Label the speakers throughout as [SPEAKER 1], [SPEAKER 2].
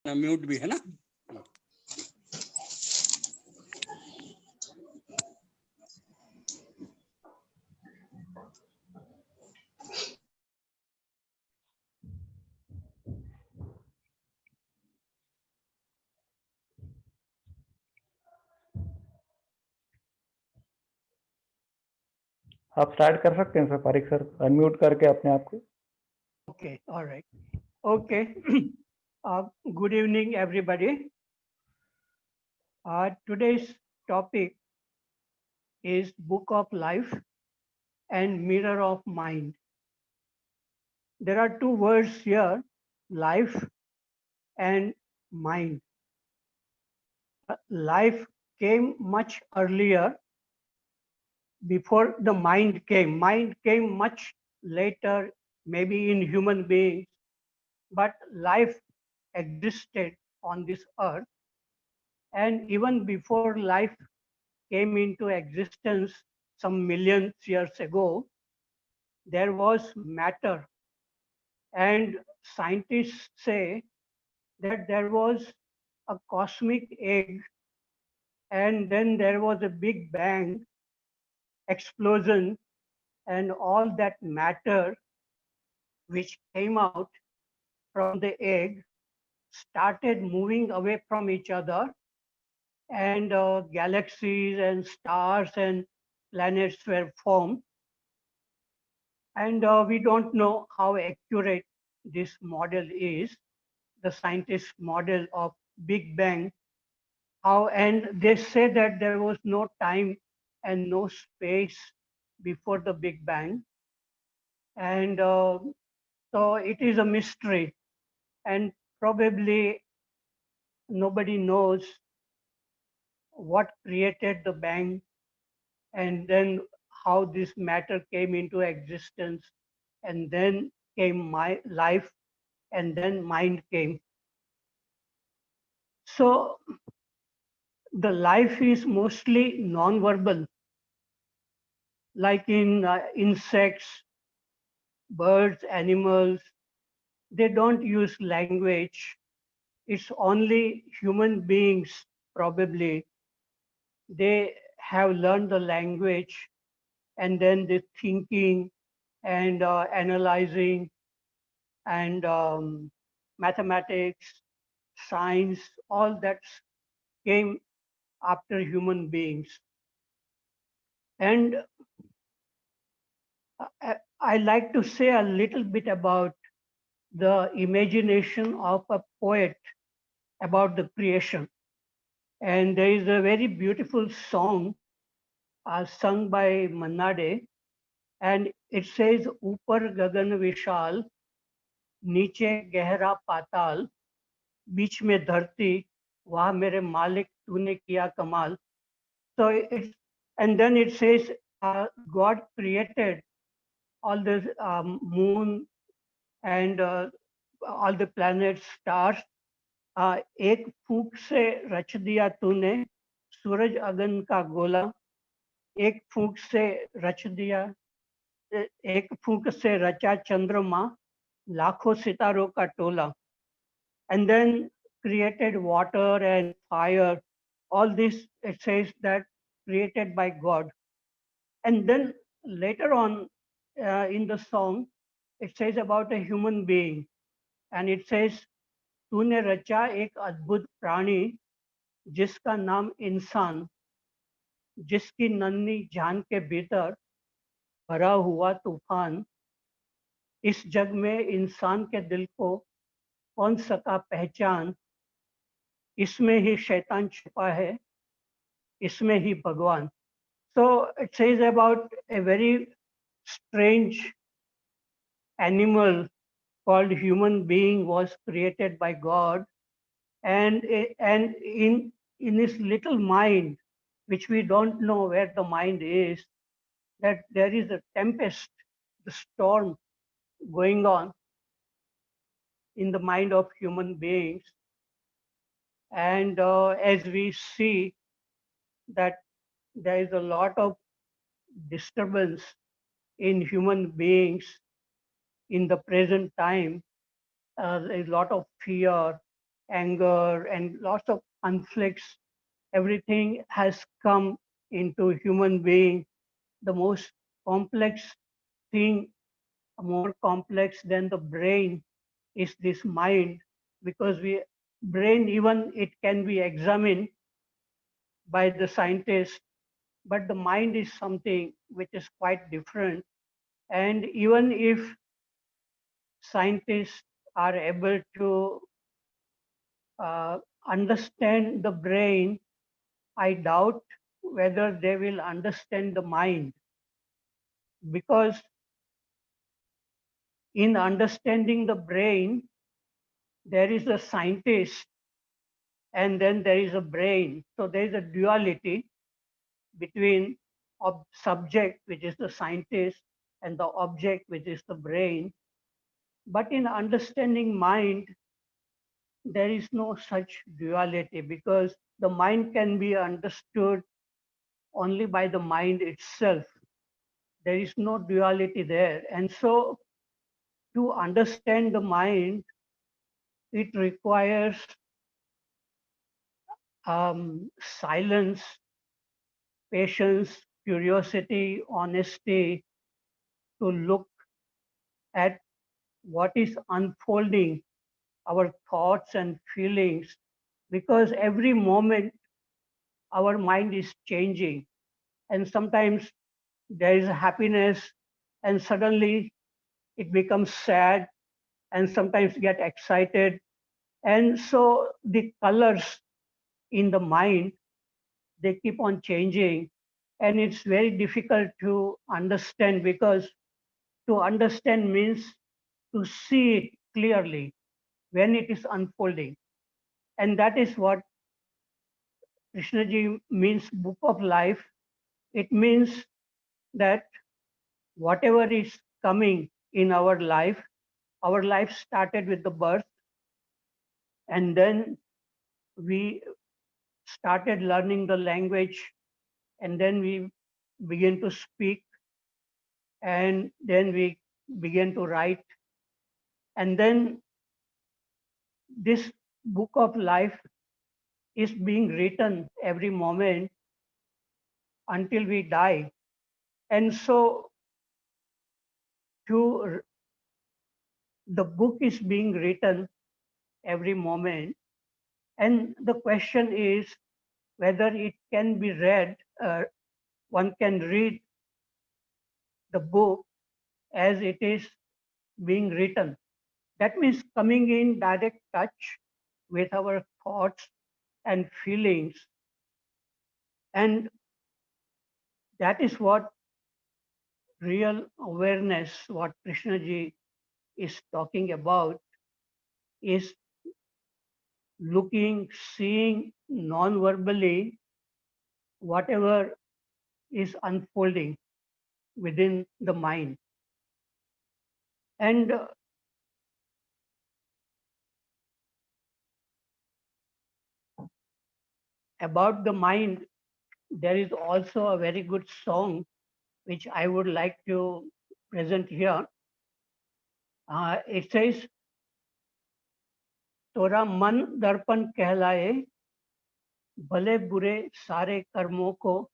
[SPEAKER 1] Mute भी है ना।
[SPEAKER 2] आप स्टार्ट कर सकते हैं सर, पारिक सर, अनम्यूट करके अपने आप को।
[SPEAKER 3] Okay, all right. Okay. Good evening, everybody. Today's topic is Book of Life and Mirror of Mind. There are two words here, life and mind. Life came much earlier before the mind came. Mind came much later, maybe in human beings, but life existed on this earth. And even before life came into existence some millions years ago, there was matter. And scientists say that there was a cosmic egg, and then there was a big bang explosion, and all that matter which came out from the egg started moving away from each other, and galaxies and stars and planets were formed. And we don't know how accurate this model is, the scientist model of Big Bang. And they say that there was no time and no space before the Big Bang. And so it is a mystery, and probably nobody knows what created the bang, and then how this matter came into existence, and then came my life, and then mind came. So the life is mostly non-verbal, like in insects, birds, animals. They don't use language. It's only human beings, probably. They have learned the language, and then the thinking and analyzing and mathematics, science, all that came after human beings. And I like to say a little bit about the imagination of a poet about the creation. And there is a very beautiful song sung by Manna Dey, and it says, Upar gagan vishal, नीचे गहरा पाताल, बीच में धरती, वहाँ मेरे मालिक तूने किया कमाल. So it's, and then it says, God created all the moon and all the planets, stars. एक फूंक से रच दिया तूने सूरज अगन का गोला, एक फूंक से रच दिया, एक फूंक से रचा चंद्रमा, लाखों सितारों का टोला. And then created water and fire. All this, it says that created by God. And then later on in the song, it says about a human being. And it says, तूने रचा एक अद्भुत प्राणी जिसका नाम इंसान, जिसकी नन्ही जान के भीतर भरा हुआ तूफान, इस जग में इंसान के दिल को कौन सका पहचान, इसमें ही शैतान छुपा है, इसमें ही भगवान. So it says about a very strange animal called human being was created by God, and in his little mind, which we don't know where the mind is, that there is a tempest, the storm going on in the mind of human beings. And as we see that there is a lot of disturbance in human beings in the present time, a lot of fear anger, and lots of conflicts. Everything has come into human being. The most complex thing, more complex than the brain, is this mind, because we brain, even it can be examined by the scientists, but the mind is something which is quite different. And even if scientists are able to uh, understand the brain, I doubt whether they will understand the mind, because in understanding the brain, there is a scientist and then there is a brain. So there is a duality between subject, which is the scientist, and the object, which is the brain. But in understanding mind, there is no such duality, because the mind can be understood only by the mind itself. There is no duality there. And so to understand the mind, it requires silence, patience, curiosity, honesty, to look at what is unfolding, our thoughts and feelings, because every moment our mind is changing. And sometimes there is happiness, and suddenly it becomes sad, and sometimes get excited. And so the colors in the mind, they keep on changing. And it's very difficult to understand, because to understand means to see it clearly when it is unfolding. And that is what Krishnaji means book of life. It means that whatever is coming in our life started with the birth, and then we started learning the language, and then we began to speak, and then we began to write. And then this book of life is being written every moment until we die. And so to the book is being written every moment. And the question is whether it can be read, one can read the book as it is being written. That means coming in direct touch with our thoughts and feelings. And that is what real awareness, what Krishnaji is talking about, is looking, seeing non-verbally whatever is unfolding within the mind. And about the mind, there is also a very good song which I would like to present here. It says, तोरा मन दर्पण कहलाए, भले बुरे सारे कर्मों को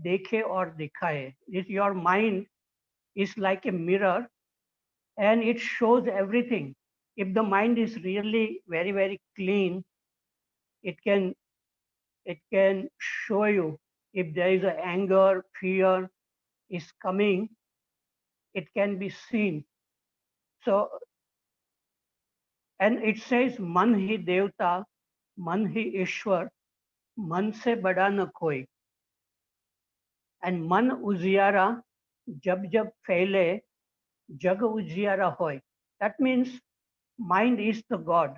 [SPEAKER 3] देखे और दिखाए. This, your mind is like a mirror and it shows everything. If the mind is really very, very clean, it can show you if there is a anger, fear is coming, it can be seen. So, and it says, मन ही देवता, मन ही ईश्वर, मन से बड़ा न कोई. And मन उजियारा, जब जब फैले, जग उजियारा होय. That means mind is the God,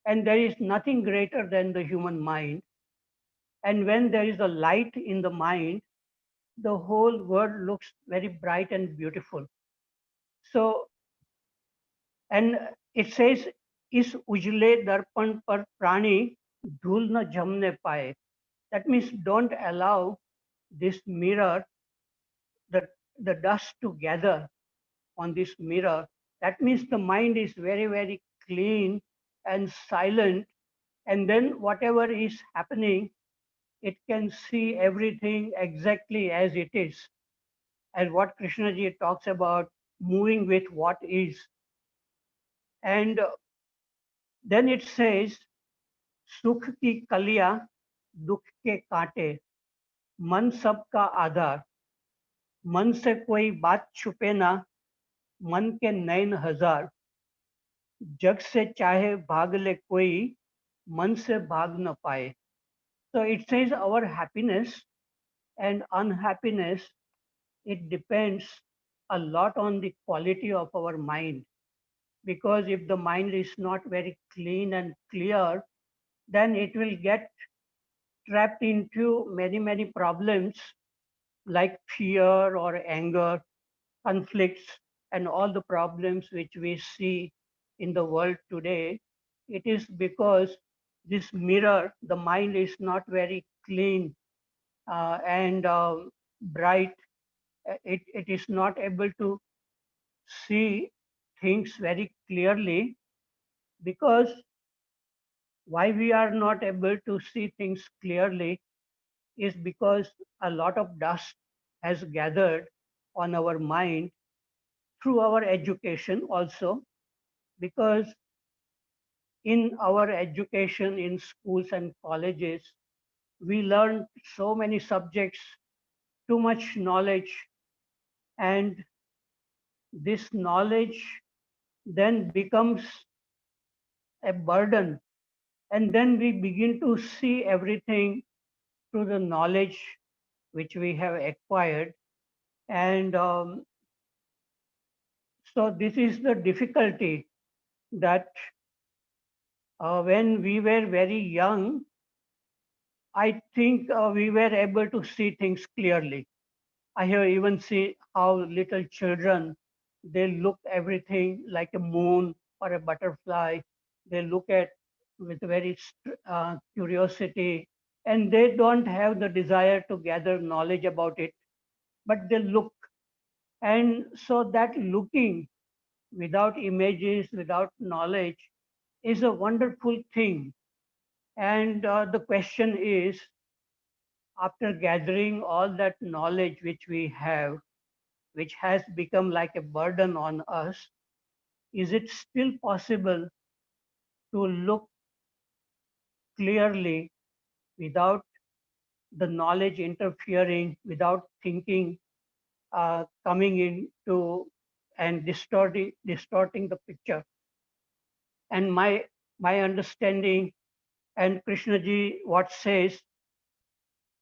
[SPEAKER 3] and there is nothing greater than the human mind. And when there is a light in the mind, the whole world looks very bright and beautiful. So, and it says, इस उजले दर्पण पर प्राणी धूल न जमने पाए. That means don't allow this mirror, the, the dust to gather on this mirror. That means the mind is very, very clean and silent, and then whatever is happening, it can see everything exactly as it is. And what Krishna ji talks about, moving with what is. And then it says, सुख की कलियां दुख के कांटे, मन सबका आधार, मन से कोई बात छुपे ना, मन के नैन हजार, जग से चाहे भाग ले कोई, मन से भाग न पाए. So it says our happiness and unhappiness, it depends a lot on the quality of our mind. Because if the mind is not very clean and clear, then it will get trapped into many, many problems like fear or anger, conflicts, and all the problems which we see in the world today. It is because this mirror, the mind is not very clean and bright. It is not able to see things very clearly. Because why we are not able to see things clearly is because a lot of dust has gathered on our mind through our education also. Because in our education in schools and colleges, we learn so many subjects, too much knowledge, and this knowledge then becomes a burden. And then we begin to see everything through the knowledge which we have acquired. And so this is the difficulty that when we were very young, I think we were able to see things clearly. I have even seen how little children, they look everything like a moon or a butterfly. They look at with very curiosity, and they don't have the desire to gather knowledge about it, but they look. And so that looking without images, without knowledge, is a wonderful thing. And the question is, after gathering all that knowledge which we have, which has become like a burden on us, is it still possible to look clearly without the knowledge interfering, without thinking coming into and distorting the picture? And my understanding, and Krishna ji what says,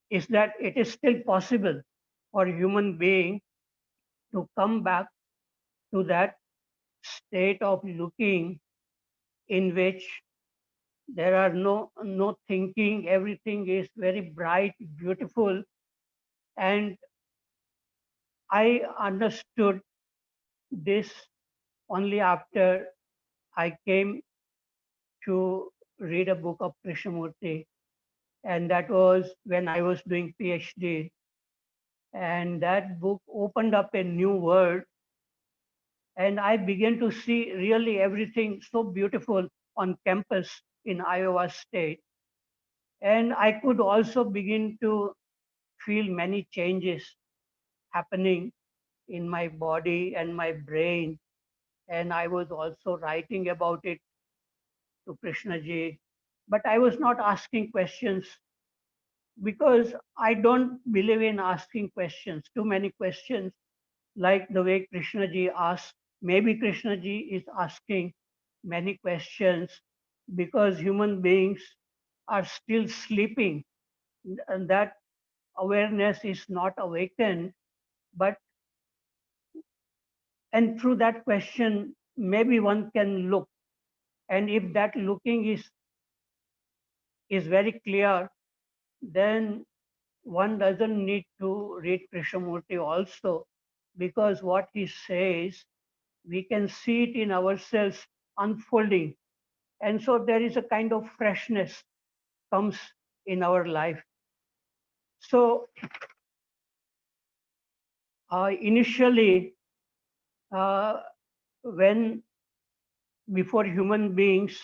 [SPEAKER 3] is that it is still possible for a human being to come back to that state of looking in which there are no thinking, everything is very bright, beautiful. And I understood this only after I came to read a book of Krishnamurti, and that was when I was doing PhD. And that book opened up a new world, and I began to see really everything so beautiful on campus in Iowa State. And I could also begin to feel many changes happening in my body and my brain. And I was also writing about it to Krishna ji. But I was not asking questions because I don't believe in asking questions, too many questions, like the way Krishna ji asked. Maybe Krishna ji is asking many questions because human beings are still sleeping, and that awareness is not awakened. But and through that question, maybe one can look. And if that looking is very clear, then one doesn't need to read Krishnamurti also, because what he says, we can see it in ourselves unfolding. And so there is a kind of freshness comes in our life. So initially, when before human beings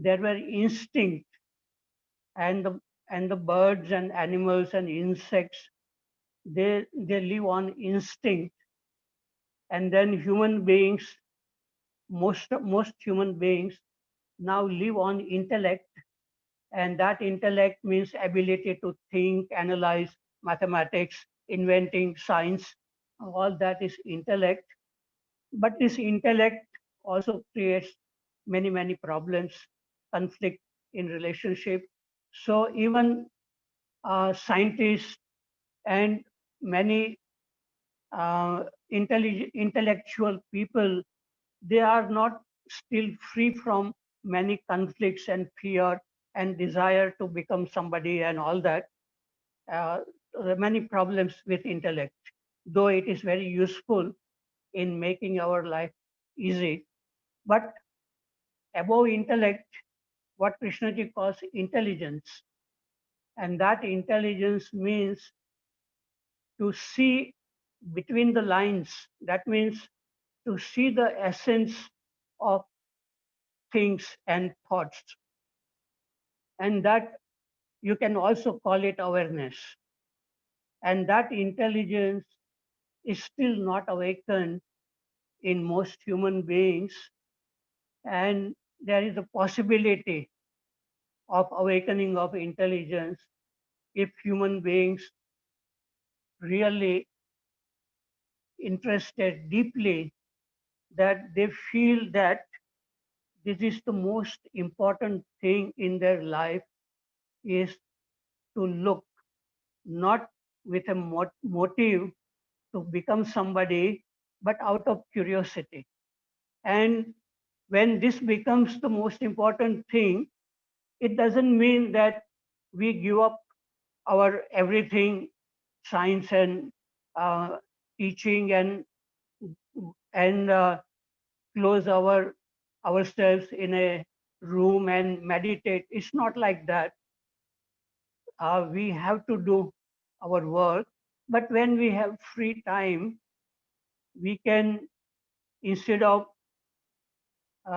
[SPEAKER 3] there were instinct, and the birds and animals and insects, they live on instinct, and then human beings, most human beings now live on intellect, and that intellect means ability to think, analyze, mathematics, inventing, science. All that is intellect. But this intellect also creates many problems, conflict in relationship. So even scientists and many intellectual people, they are not still free from many conflicts and fear and desire to become somebody and all that. Uh, there are many problems with intellect, though it is very useful in making our life easy. But above intellect, what Krishnaji calls intelligence. And that intelligence means to see between the lines. That means to see the essence of things and thoughts. And that you can also call it awareness. And that intelligence is still not awakened in most human beings. And there is a possibility of awakening of intelligence if human beings really interested deeply, that they feel that this is the most important thing in their life, is to look not with a motive to become somebody, but out of curiosity. And when this becomes the most important thing, it doesn't mean that we give up our everything, science and uh, teaching, and close ourselves in a room and meditate. It's not like that. We have to do our work, but when we have free time, we can, instead of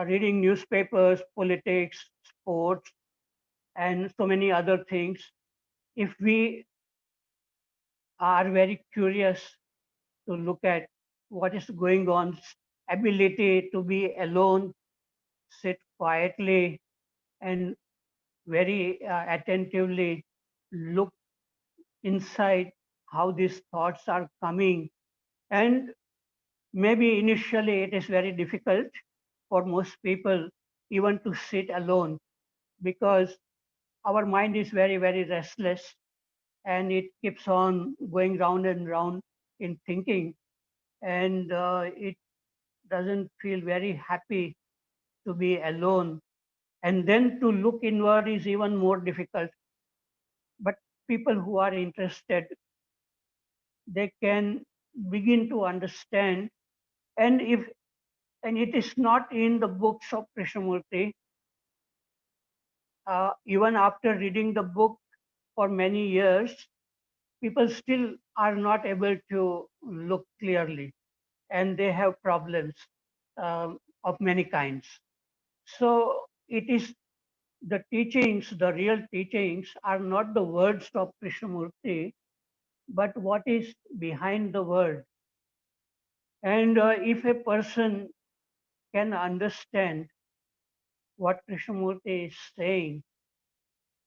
[SPEAKER 3] reading newspapers, politics, sports, and so many other things, if we are very curious to look at what is going on, ability to be alone, sit quietly, and very attentively look inside how these thoughts are coming. And maybe initially it is very difficult for most people even to sit alone, because our mind is very restless, and it keeps on going round and round in thinking, and it doesn't feel very happy to be alone. And then to look inward is even more difficult. But people who are interested, they can begin to understand. And if and it is not in the books of Krishnamurti, even after reading the book for many years, people still are not able to look clearly, and they have problems of many kinds. So it is the teachings, the real teachings are not the words of Krishnamurti, but what is behind the word. And if a person can understand what Krishnamurti is saying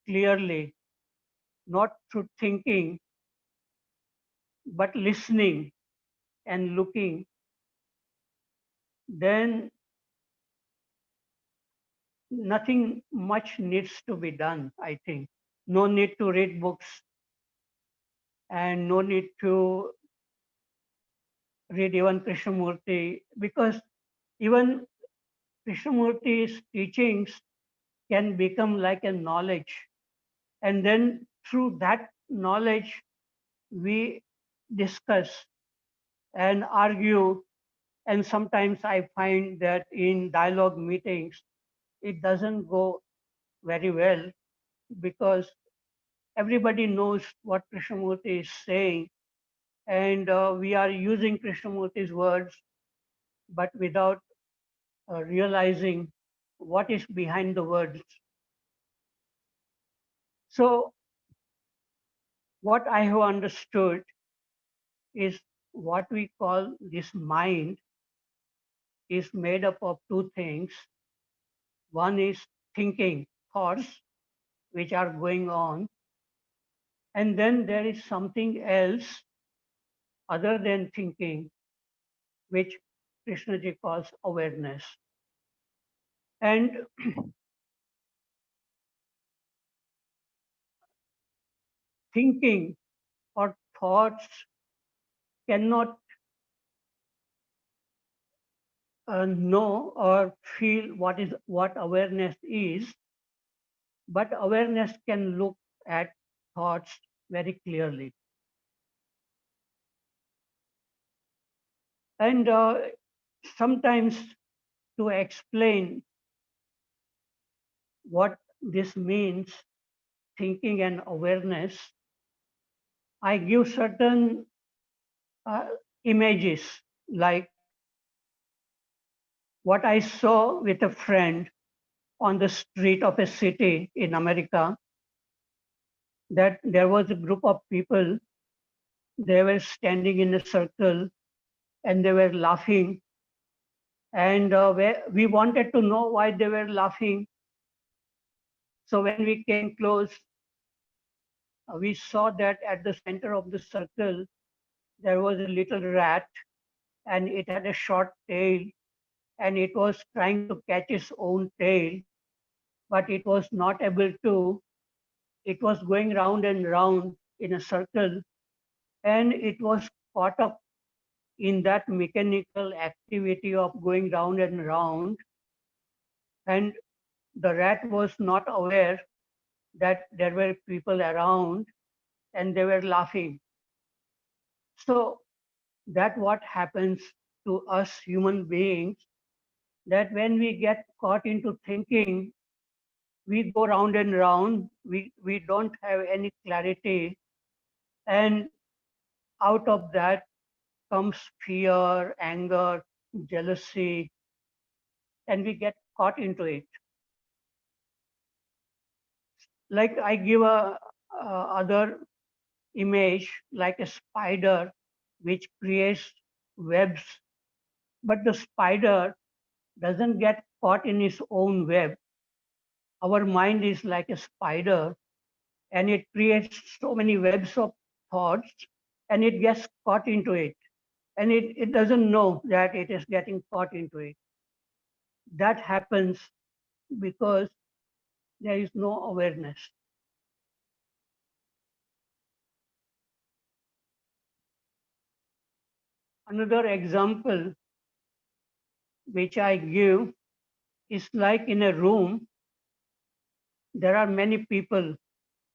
[SPEAKER 3] clearly, not through thinking, but listening and looking, then nothing much needs to be done, I think. No need to read books, and no need to read even Krishnamurti, because even Krishnamurti's teachings can become like a knowledge. And then through that knowledge, we discuss and argue. And sometimes I find that in dialogue meetings, it doesn't go very well, because everybody knows what Krishnamurti is saying, and we are using Krishnamurti's words, but without realizing what is behind the words. So what I have understood is what we call this mind is made up of two things. One is thinking, thoughts, which are going on. And then there is something else other than thinking, which Krishnaji calls awareness. And thinking or thoughts cannot know or feel what awareness is, but awareness can look at thoughts very clearly. And sometimes to explain what this means, thinking and awareness, I give certain uh, images like what I saw with a friend on the street of a city in America, that there was a group of people, they were standing in a circle and they were laughing. And we wanted to know why they were laughing. So when we came close, we saw that at the center of the circle, there was a little rat and it had a short tail and it was trying to catch its own tail, but it was not able to. It was going round and round in a circle and it was caught up in that mechanical activity of going round and round. And the rat was not aware that there were people around and they were laughing. So that what happens to us human beings, that when we get caught into thinking, we go round and round, we don't have any clarity, and out of that comes fear, anger, jealousy, and we get caught into it. Like I give a other image like a spider which creates webs, but the spider doesn't get caught in its own web. Our mind is like a spider and it creates so many webs of thoughts and it gets caught into it. And it doesn't know that it is getting caught into it. That happens because there is no awareness. Another example which I give is like in a room, there are many people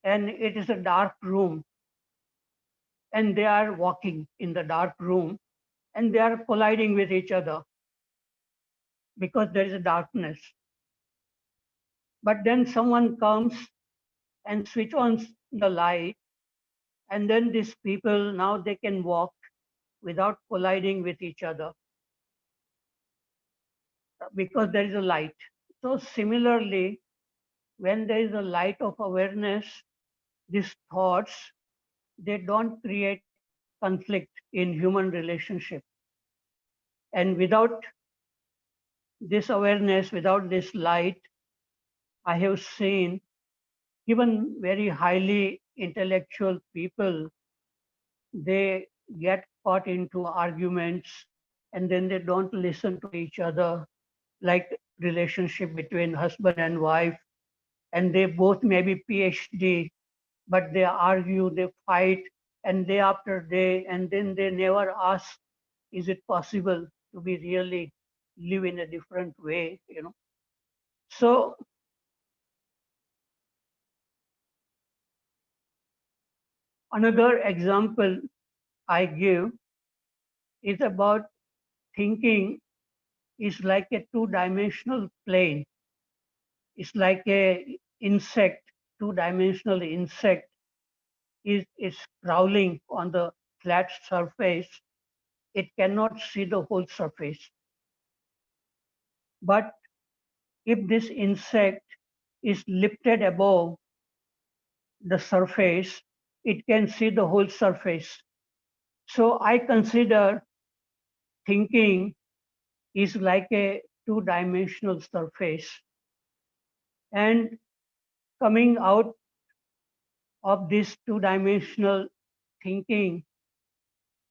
[SPEAKER 3] and it is a dark room and they are walking in the dark room and they are colliding with each other because there is a darkness. But then someone comes and switch on the light and then these people now they can walk without colliding with each other because there is a light. So similarly, when there is a light of awareness, these thoughts, they don't create conflict in human relationship. And without this awareness, without this light, I have seen even very highly intellectual people, they get caught into arguments and then they don't listen to each other, like relationship between husband and wife, and they both may be PhD, but they argue, they fight, and day after day, and then they never ask, is it possible to be really live in a different way, you know? So another example I give is about thinking is like a two-dimensional plane. It's like a insect, two-dimensional insect is crawling on the flat surface. It cannot see the whole surface. But if this insect is lifted above the surface, it can see the whole surface. So I consider thinking is like a two-dimensional surface. And coming out of this two-dimensional thinking,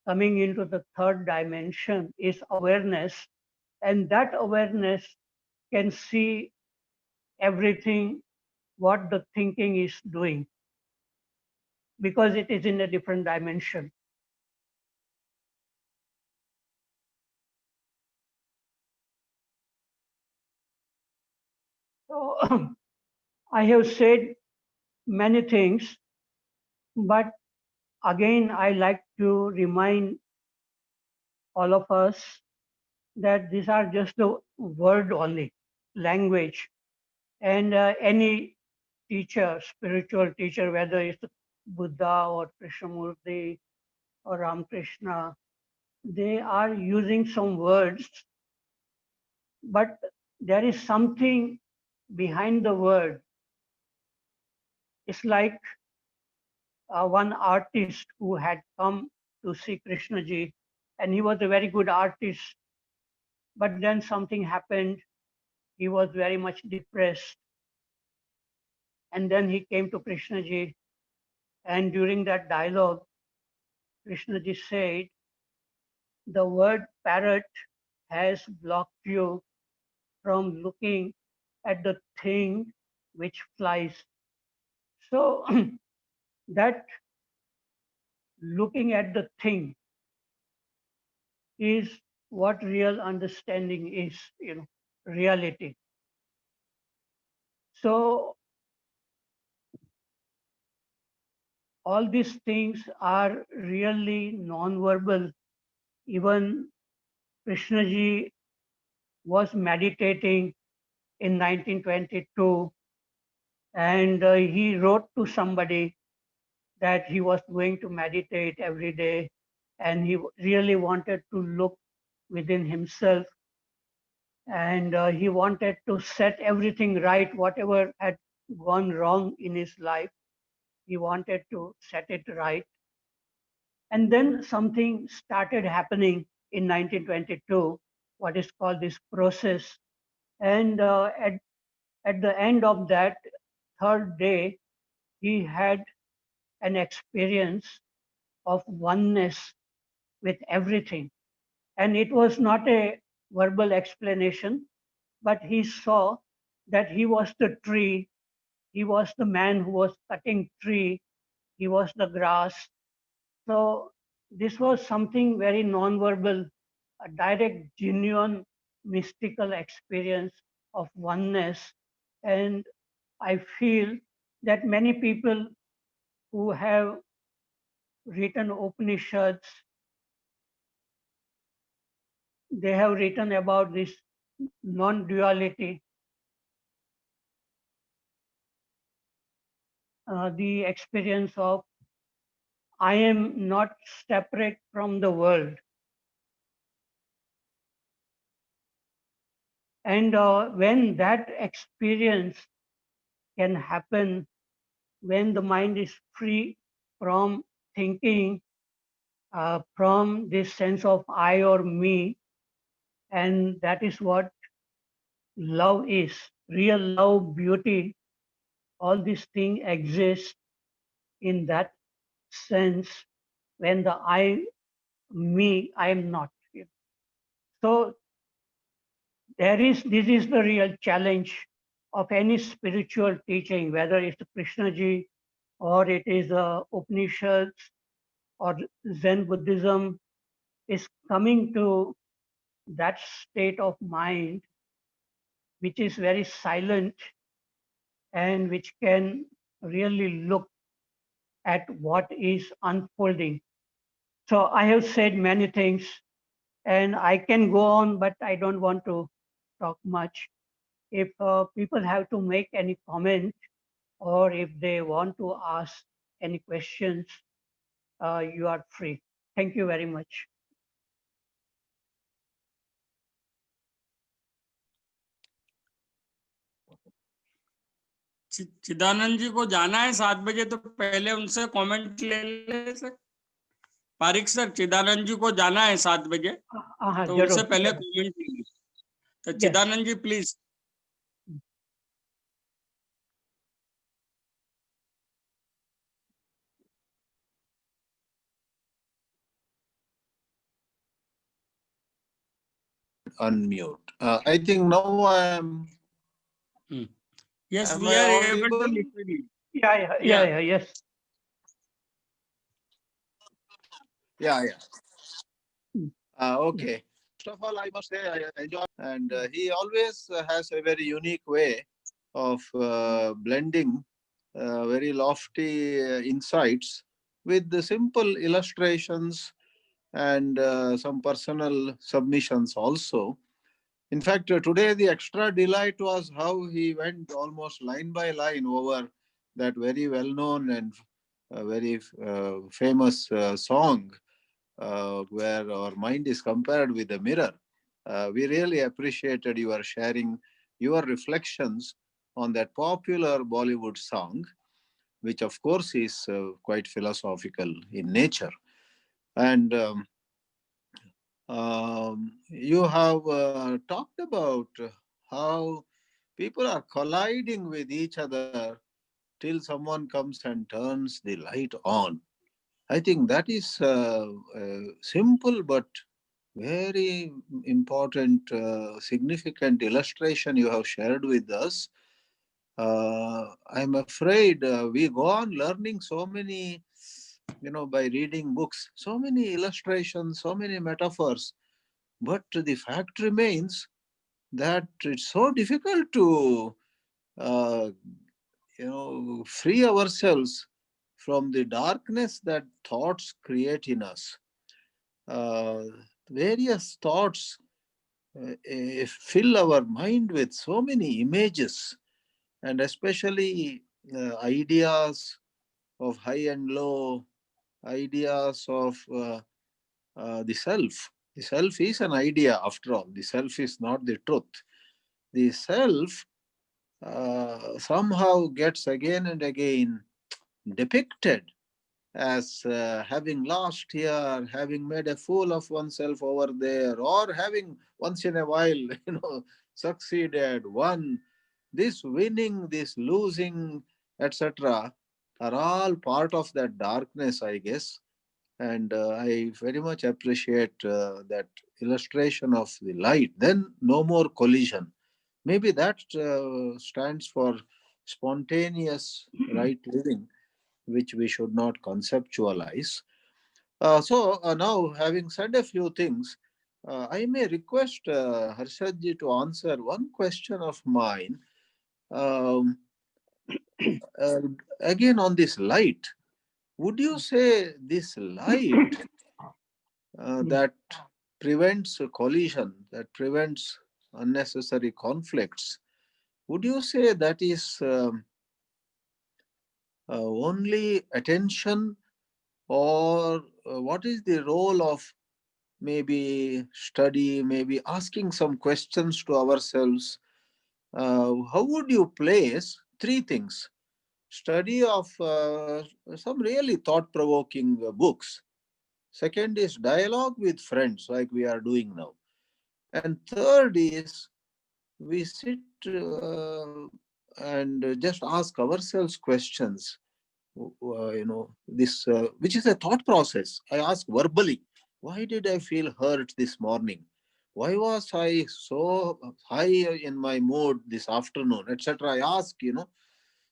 [SPEAKER 3] coming into the third dimension is awareness. And that awareness can see everything what the thinking is doing because it is in a different dimension. So I have said many things, but again, I like to remind all of us that these are just the word only, language. And any teacher, spiritual teacher, whether it's Buddha or Krishnamurti or Ramakrishna, they are using some words, but there is something behind the word. It's like one artist who had come to see Krishnaji, and he was a very good artist, but then something happened. He was very much depressed. And then he came to Krishnaji, and during that dialogue, Krishnaji said, the word parrot has blocked you from looking at the thing which flies. So that looking at the thing is what real understanding is, reality. So all these things are really non-verbal. Even Krishnaji was meditating in 1922, and he wrote to somebody that he was going to meditate every day, and he really wanted to look within himself, and he wanted to set everything right, whatever had gone wrong in his life. He wanted to set it right. And then something started happening in 1922, what is called this process. And at the end of that third day, he had an experience of oneness with everything. And it was not a verbal explanation, but he saw that he was the tree, he was the man who was cutting tree, he was the grass. So this was something very non-verbal, a direct, genuine, mystical experience of oneness. And I feel that many people who have written Upanishads, they have written about this non-duality, the experience of I am not separate from the world. And when that experience can happen, when the mind is free from thinking, from this sense of I or me, and that is what love is. Real love, beauty, all these things exist in that sense when the I, me, I am not. So this is the real challenge of any spiritual teaching, whether it's Krishna ji or it is Upanishads or Zen Buddhism, is coming to that state of mind which is very silent and which can really look at what is unfolding. So I have said many things and I can go on, but I don't want to talk much. If people have to make any comment or if they want to ask any questions, you are free. Thank you very much.
[SPEAKER 1] चिदानंद जी को जाना है 7 बजे, तो पहले उनसे comment ले ले sir. Pareek sir, चिदानंद जी को जाना है 7 बजे,
[SPEAKER 3] हाँ,
[SPEAKER 1] तो
[SPEAKER 3] जरूर,
[SPEAKER 1] उनसे पहले
[SPEAKER 3] जरूर।
[SPEAKER 1] कमेंट ले लीजिए। तो
[SPEAKER 3] Yes.
[SPEAKER 1] Chidanand ji please.
[SPEAKER 4] Unmute. I think now I am.
[SPEAKER 1] Yes,
[SPEAKER 4] Am
[SPEAKER 1] we
[SPEAKER 4] I
[SPEAKER 1] are able
[SPEAKER 4] audible?
[SPEAKER 1] to listen you.
[SPEAKER 3] Yeah, yes.
[SPEAKER 4] Yeah.
[SPEAKER 3] Hmm.
[SPEAKER 4] Okay. First of all, I must say I enjoy, and he always has a very unique way of blending very lofty insights with the simple illustrations and some personal submissions also. In fact, today the extra delight was how he went almost line by line over that very well-known and very famous song where our mind is compared with a mirror. We really appreciated your sharing your reflections on that popular Bollywood song, which of course is quite philosophical in nature. And you have talked about how people are colliding with each other till someone comes and turns the light on. I think that is simple but very important, significant illustration you have shared with us. I'm afraid we go on learning so many, by reading books, so many illustrations, so many metaphors. But the fact remains that it's so difficult to, uh, free ourselves from the darkness that thoughts create in us. Uh, Various thoughts fill our mind with so many images, and especially ideas of high and low, ideas of the self. The self is an idea after all. The self is not the truth. The self somehow gets again and again depicted as having lost here, having made a fool of oneself over there, or having once in a while, succeeded, won. This winning, this losing, etc., are all part of that darkness, I guess. And I very much appreciate that illustration of the light. Then no more collision. Maybe that stands for spontaneous right living, which we should not conceptualize. So now, having said a few things, I may request Harshadji to answer one question of mine. Um, uh, Again, on this light, would you say this light that prevents a collision, that prevents unnecessary conflicts, would you say that is only attention, or what is the role of maybe study, maybe asking some questions to ourselves? How would you place three things? Study of some really thought provoking books. Second is dialogue with friends, like we are doing now. And third is we sit and just ask ourselves questions. This which is a thought process. I ask verbally, why did I feel hurt this morning? Why was I so high in my mood this afternoon, etc.? I ask.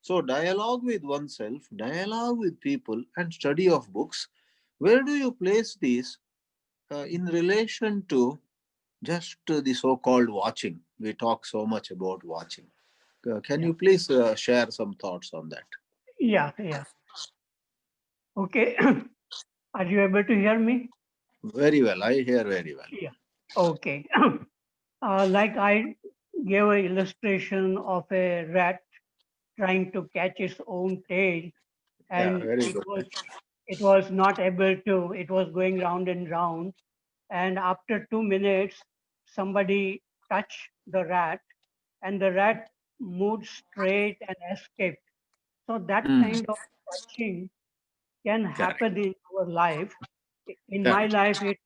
[SPEAKER 4] So dialogue with oneself, dialogue with people, and study of books. Where do you place these in relation to just the so-called watching? We talk so much about watching. Can
[SPEAKER 3] Yeah.
[SPEAKER 4] you please share some thoughts on that?
[SPEAKER 3] Yeah. Okay. Are you able to hear me?
[SPEAKER 4] Very well. I hear very well.
[SPEAKER 3] Yeah. Okay. Like I gave an illustration of a rat trying to catch its own tail,
[SPEAKER 4] Yeah,
[SPEAKER 3] and
[SPEAKER 4] very good.
[SPEAKER 3] it was not able to. It was going round and round, and after 2 minutes, somebody touched the rat, and the rat moved straight and escaped. So that
[SPEAKER 4] Mm.
[SPEAKER 3] kind of watching can
[SPEAKER 4] Correct.
[SPEAKER 3] happen in our life. In my
[SPEAKER 4] Correct.
[SPEAKER 3] life,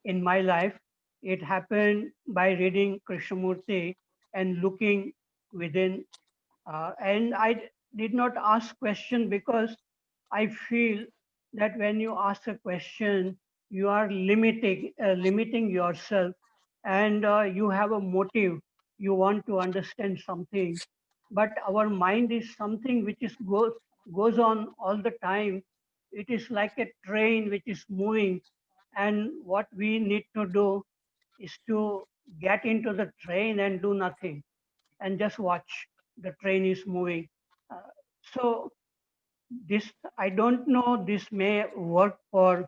[SPEAKER 3] in my life, it happened by reading Krishnamurti and looking within. And I did not ask question because I feel that when you ask a question, you are limiting yourself, and you have a motive. You want to understand something, but our mind is something which is goes on all the time. It is like a train which is moving, and what we need to do is to get into the train and do nothing and just watch the train is moving. Uh, so this, I don't know, this may work for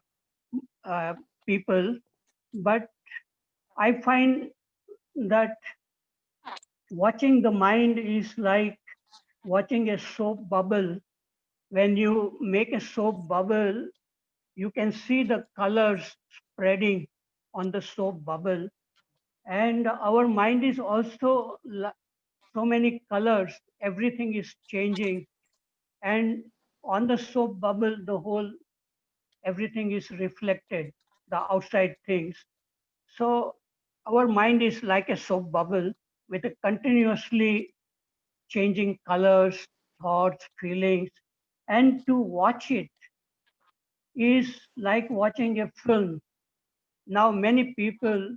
[SPEAKER 3] uh, people, but I find that watching the mind is like watching a soap bubble. When you make a soap bubble, you can see the colors spreading on the soap bubble. And our mind is also so many colors, everything is changing. And on the soap bubble, the whole, everything is reflected, the outside things. So our mind is like a soap bubble with a continuously changing colors, thoughts, feelings. And to watch it is like watching a film. Now, many people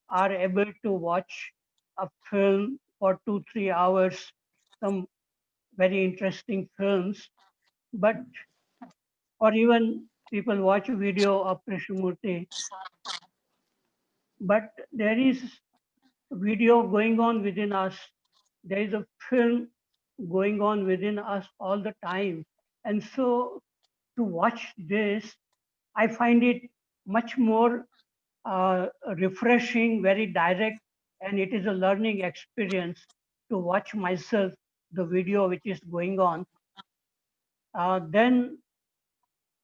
[SPEAKER 3] are able to watch a film for 2, 3 hours, some very interesting films, but or even people watch a video of Krishnamurti, but there is video going on within us. There is a film going on within us all the time. And so to watch this, I find it much more refreshing, very direct, and it is a learning experience to watch myself, the video which is going on. Then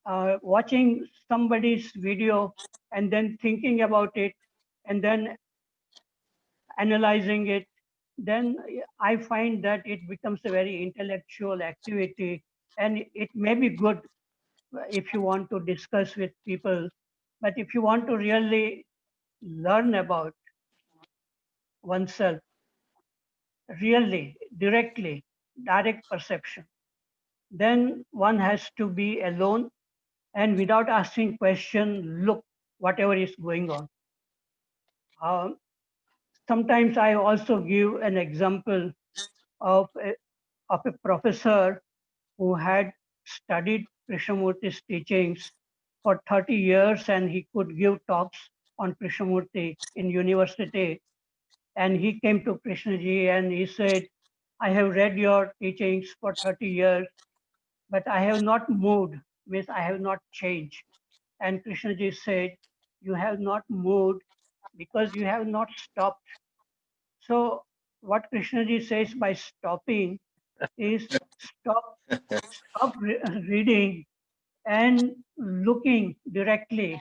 [SPEAKER 3] watching somebody's video and then thinking about it and then analyzing it, then I find that it becomes a very intellectual activity, and it may be good if you want to discuss with people. But if you want to really learn about oneself, really, directly, direct perception, then one has to be alone and without asking question, look whatever is going on. Um, Sometimes I also give an example of a professor who had studied Krishnamurti's teachings for 30 years, and he could give talks on Krishnamurti in university. And he came to Krishnaji and he said, I have read your teachings for 30 years, but I have not moved, means I have not changed. And Krishnaji said, you have not moved because you have not stopped. So what Krishnaji says by stopping is stop, reading and looking directly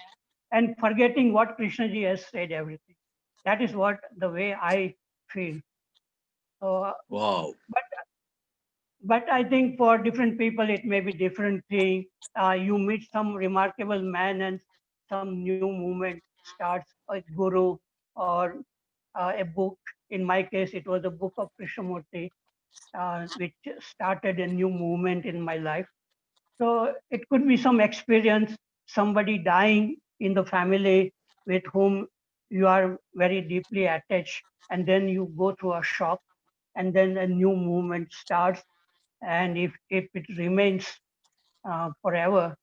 [SPEAKER 3] and forgetting what Krishnaji has said everything. That is what the way I feel. So,
[SPEAKER 4] Wow.
[SPEAKER 3] but I think for different people it may be different thing. You meet some remarkable man and some new movement starts, a guru or a book. In my case, it was a book of Krishnamurti, which started a new movement in my life. So it could be some experience, somebody dying in the family with whom you are very deeply attached, and then you go through a shock, and then a new movement starts. And if it remains forever,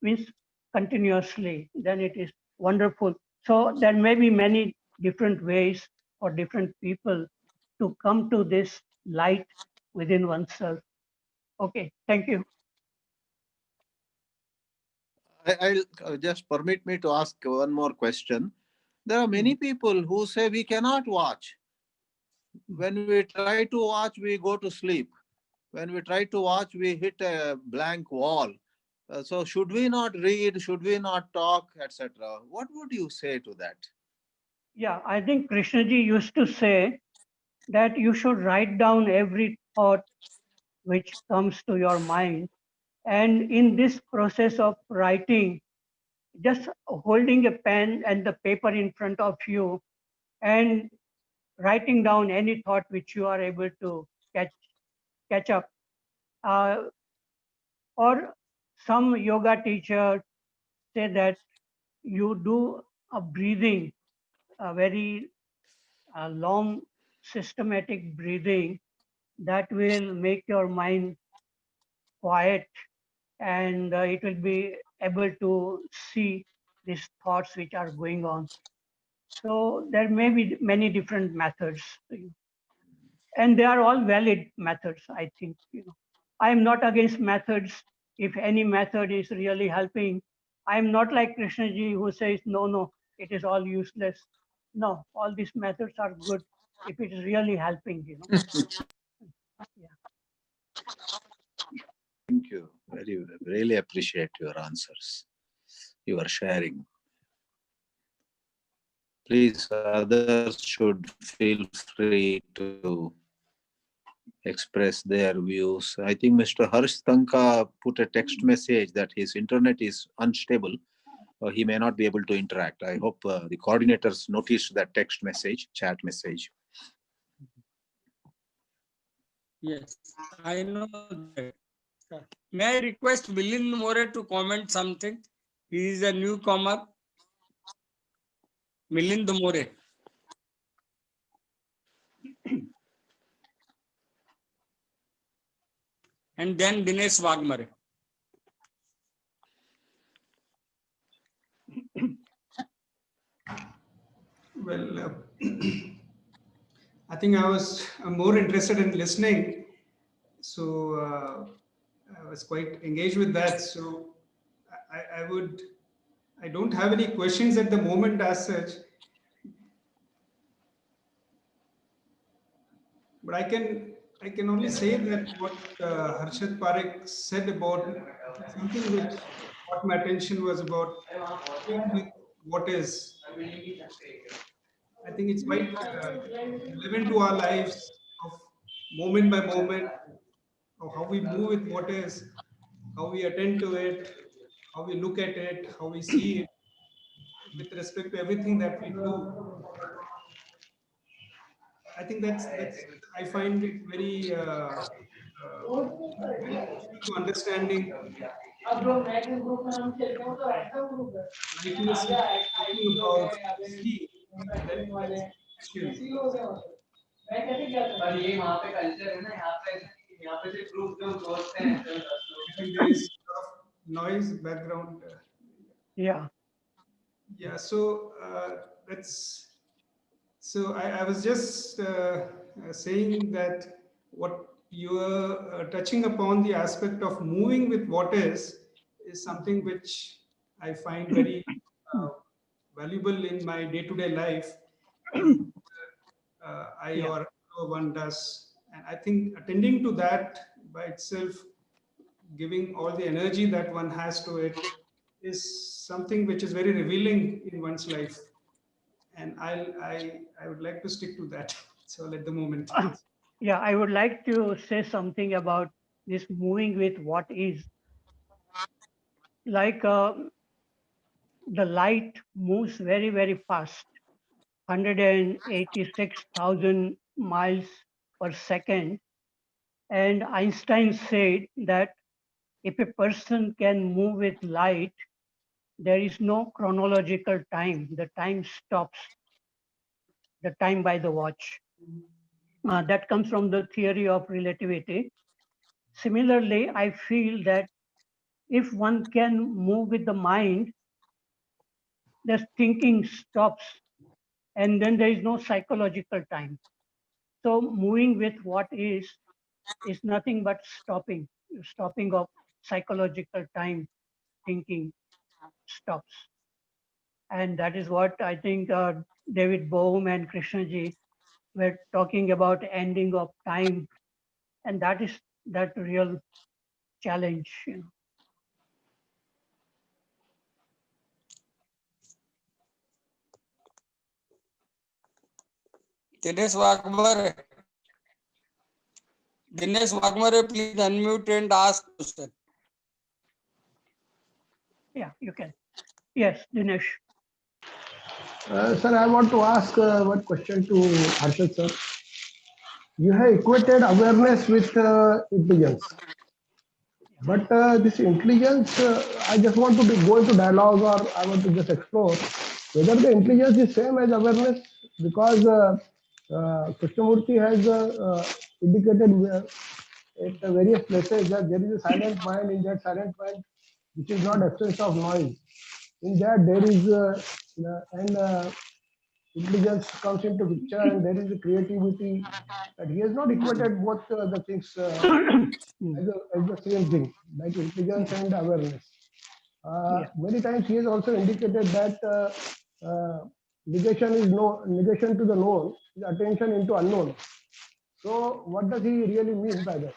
[SPEAKER 3] means continuously, then it is wonderful. So there may be many different ways for different people to come to this light within oneself. Okay, thank you.
[SPEAKER 4] I'll just permit me to ask one more question. There are many people who say we cannot watch. When we try to watch, we go to sleep. When we try to watch, we hit a blank wall. So should we not read? Should we not talk, etc.? What would you say to that?
[SPEAKER 3] Yeah, I think Krishnaji used to say that you should write down every thought which comes to your mind. And in this process of writing, just holding a pen and the paper in front of you and writing down any thought which you are able to catch up. Uh, or some yoga teacher say that you do a breathing, a very long systematic breathing that will make your mind quiet, and it will be able to see these thoughts which are going on. So there may be many different methods, and they are all valid methods, I think. I am not against methods. If any method is really helping, I am not like Krishnaji who says, no, no, it is all useless. No, all these methods are good if it is really helping. Yeah.
[SPEAKER 4] Thank you. Really appreciate your answers, your sharing. Please, others should feel free to express their views. I think Mr. Harsh Tanka put a text message that his internet is unstable. He may not be able to interact. I hope the coordinators noticed that text message, chat message.
[SPEAKER 1] Yes, I know that. May I request Milind More to comment something? He is a newcomer. Milind More. And then Dinesh Wagmare.
[SPEAKER 5] Well, I think I was more interested in listening, so I was quite engaged with that. So I don't have any questions at the moment as such, but I can only say that what Harshad Parekh said about something which caught my attention was about being with what is. I think it's quite relevant to our lives of moment by moment, of how we move with what is, how we attend to it, how we look at it, how we see it, with respect to everything that we do. I think that's I find it very very crucial to understanding lightness which you're talking about sea. I think that's crucial. I think there is a lot of noise background.
[SPEAKER 3] Yeah.
[SPEAKER 5] Yeah, so that's so I was just saying that what you are touching upon the aspect of moving with what is something which I find very valuable in my day-to-day life, and I
[SPEAKER 3] Yeah.
[SPEAKER 5] or one does, and I think attending to that by itself, giving all the energy that one has to it, is something which is very revealing in one's life, and I would like to stick to that. So at the moment,
[SPEAKER 3] Yeah, I would like to say something about this moving with what is. Like the light moves very, very fast, 186,000 miles per second. And Einstein said that if a person can move with light, there is no chronological time. The time stops, the time by the watch. That comes from the theory of relativity. Similarly, I feel that if one can move with the mind, the thinking stops, and then there is no psychological time. So moving with what is nothing but stopping of psychological time. Thinking stops, and that is what I think David Bohm and Krishnaji were talking about, ending of time, and that is that real challenge.
[SPEAKER 1] Dinesh Wagmare. Dinesh Wagmare, please unmute and ask question.
[SPEAKER 3] Yeah, you can. Yes, Dinesh.
[SPEAKER 6] Sir, I want to ask one question to Harshad sir. You have equated awareness with intelligence. But this intelligence, I just want to go into dialogue, or I want to just explore whether the intelligence is same as awareness, because Krishnamurti has indicated at various places that there is a silent mind. In that silent mind, which is not absence of noise. In that there is intelligence comes into picture, and there is a creativity. And he has not equated both the things as the same thing, like intelligence and awareness.
[SPEAKER 3] Yeah.
[SPEAKER 6] Many times he has also indicated that negation to the known is attention into unknown. So what does he really mean by that?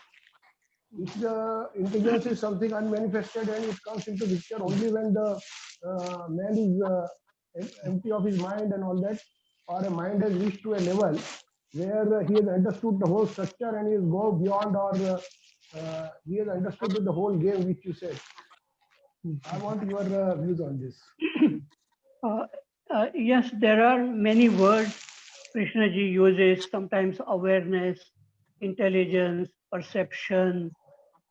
[SPEAKER 6] If the intelligence is something unmanifested and it comes into picture only when the man is empty of his mind and all that, or a mind has reached to a level where he has understood the whole structure and he has go beyond, or he has understood the whole game which you said. I want your views on this.
[SPEAKER 3] Yes, there are many words Krishnaji uses, sometimes awareness, intelligence, perception,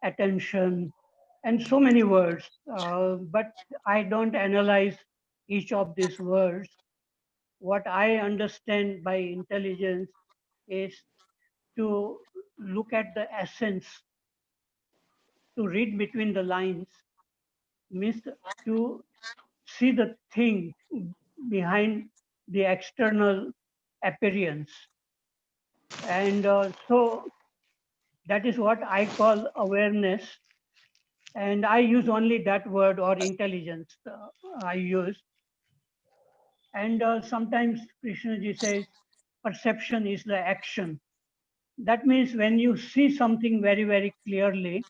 [SPEAKER 3] attention, and so many words. But I don't analyze each of these words. What I understand by intelligence is to look at the essence, to read between the lines, means to see the thing behind the external appearance. And so that is what I call awareness. And I use only that word, or intelligence I use. And sometimes Krishnaji says perception is the action. That means when you see something very, very clearly,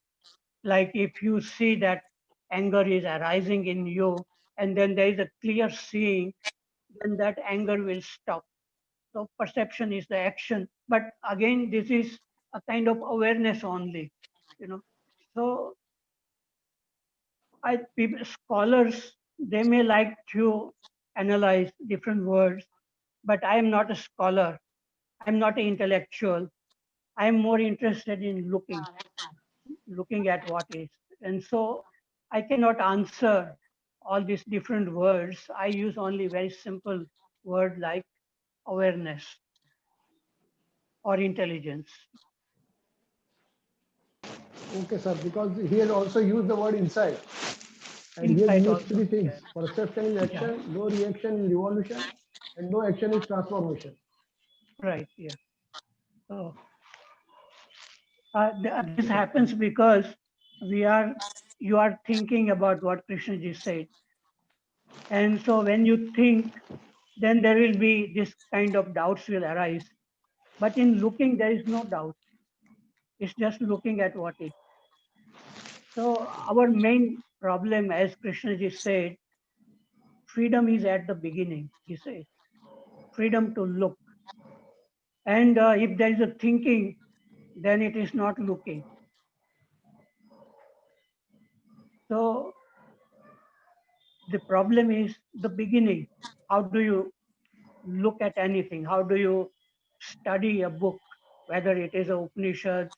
[SPEAKER 3] like if you see that anger is arising in you, and then there is a clear seeing, then that anger will stop. So perception is the action. But again, this is a kind of awareness only, you know. So scholars, they may like to analyze different words, but I am not a scholar. I'm not an intellectual. I'm more interested in looking at what is. And so I cannot answer all these different words. I use only very simple word like awareness or intelligence.
[SPEAKER 6] Okay, sir, because he has also used the word insight. And he has
[SPEAKER 3] Insight
[SPEAKER 6] used
[SPEAKER 3] also.
[SPEAKER 6] three things. Perception is action, no reaction is revolution, and no action is transformation.
[SPEAKER 3] Right, yeah. So this happens because you are thinking about what Krishnaji said. And so when you think, then there will be this kind of doubts will arise. But in looking, there is no doubt. It's just looking at what is. So our main problem, as Krishnaji said, freedom is at the beginning, he says. Freedom to look. And if there is a thinking, then it is not looking. So the problem is the beginning. How do you look at anything? How do you study a book, whether it is a Upanishad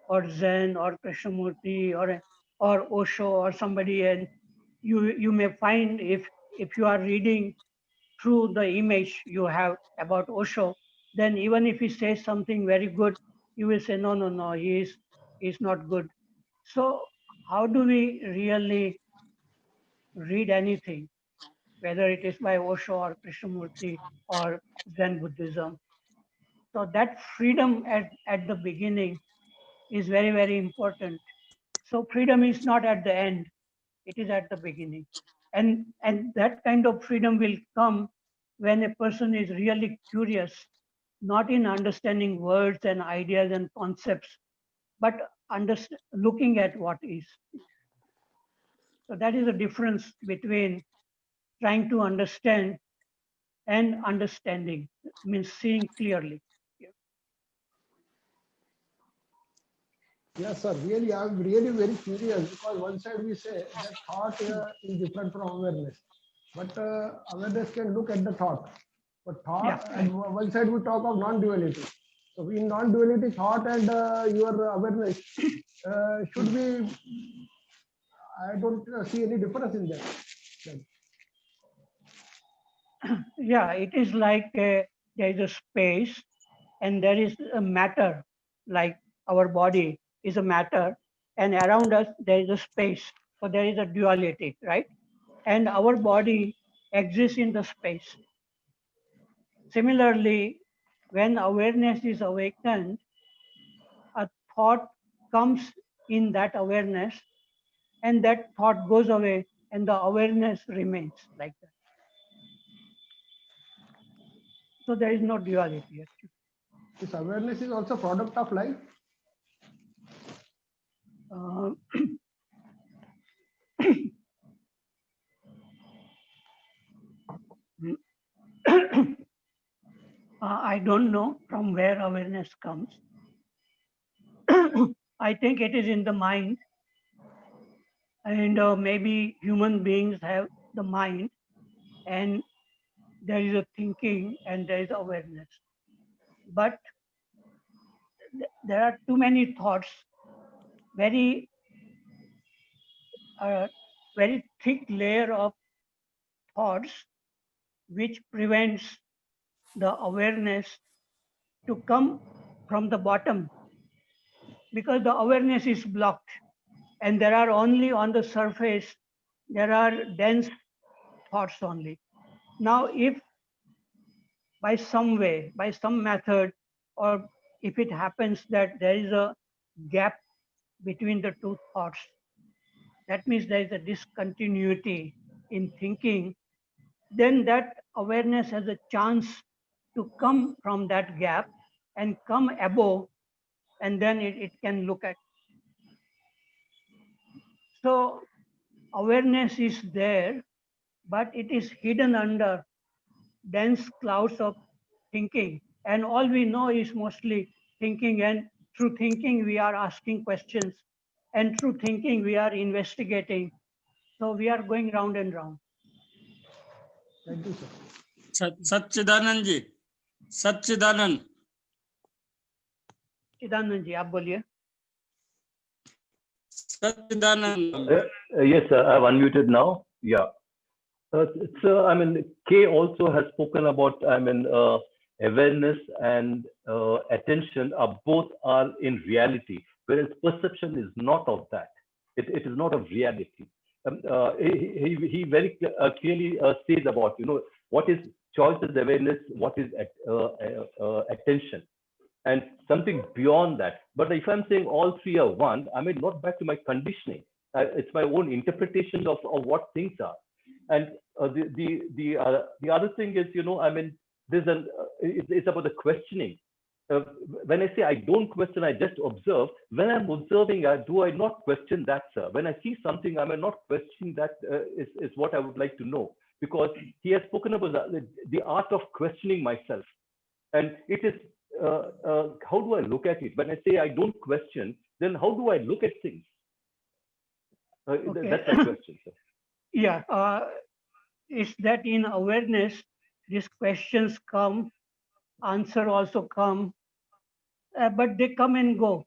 [SPEAKER 3] or Zen or Krishnamurti or Osho or somebody, and you may find if you are reading through the image you have about Osho, then even if he says something very good, you will say, no, he's not good. So how do we really read anything, whether it is by Osho or Krishnamurti or Zen Buddhism? So that freedom at the beginning is very, very important. So freedom is not at the end, it is at the beginning. And that kind of freedom will come when a person is really curious, not in understanding words and ideas and concepts, but looking at what is. So that is the difference between trying to understand and understanding, means seeing clearly.
[SPEAKER 6] Yes, sir. Really, I'm really very curious because one side we say that thought is different from awareness, but awareness can look at the thought. But
[SPEAKER 3] Yeah,
[SPEAKER 6] thought, and one side we talk of non-duality. So in non-duality, thought and your awareness should be. I don't see any difference in that. Then.
[SPEAKER 3] yeah, it is like there is a space and there is a matter, like our body is a matter, and around us there is a space. So there is a duality, right? And our body exists in the space. Similarly, when awareness is awakened, a thought comes in that awareness, and that thought goes away, and the awareness remains like that. So there is no duality actually.
[SPEAKER 6] This awareness is also product of life.
[SPEAKER 3] Uh, I don't know from where awareness comes. I think it is in the mind, and maybe human beings have the mind, and there is a thinking and there is awareness. But there are too many thoughts, very very thick layer of thoughts, which prevents the awareness to come from the bottom, because the awareness is blocked, and there are only on the surface, there are dense thoughts only. Now, if by some way, by some method, or if it happens that there is a gap between the two thoughts, that means there is a discontinuity in thinking, then that awareness has a chance to come from that gap and come above, and then it can look at. So awareness is there, but it is hidden under dense clouds of thinking. And all we know is mostly thinking, and through thinking we are asking questions, and through thinking we are investigating. So we are going round and round.
[SPEAKER 6] Thank you, sir.
[SPEAKER 1] सच्चिदानंद जी, सच्चिदानंद,
[SPEAKER 3] चिदानंद जी, आप बोलिए.
[SPEAKER 1] सच्चिदानंद.
[SPEAKER 7] Yes, sir. I've unmuted now. Yeah. So, I mean, Kay also has spoken about, awareness and attention are both are in reality, whereas perception is not of that. It is not of reality. He very clearly says about, what is choice is awareness, what is attention, and something beyond that. But if I'm saying all three are one, I mean, not back to my conditioning. It's my own interpretation of what things are. And the other thing is, it's about the questioning. When I say I don't question, I just observe. When I'm observing, do I not question that, sir? When I see something, I may not question that. Is what I would like to know, because he has spoken about the art of questioning myself, and it is how do I look at it? When I say I don't question, then how do I look at things?
[SPEAKER 3] Okay.
[SPEAKER 7] That's my question, sir.
[SPEAKER 3] Yeah, it's that in awareness, these questions come, answer also come, but they come and go.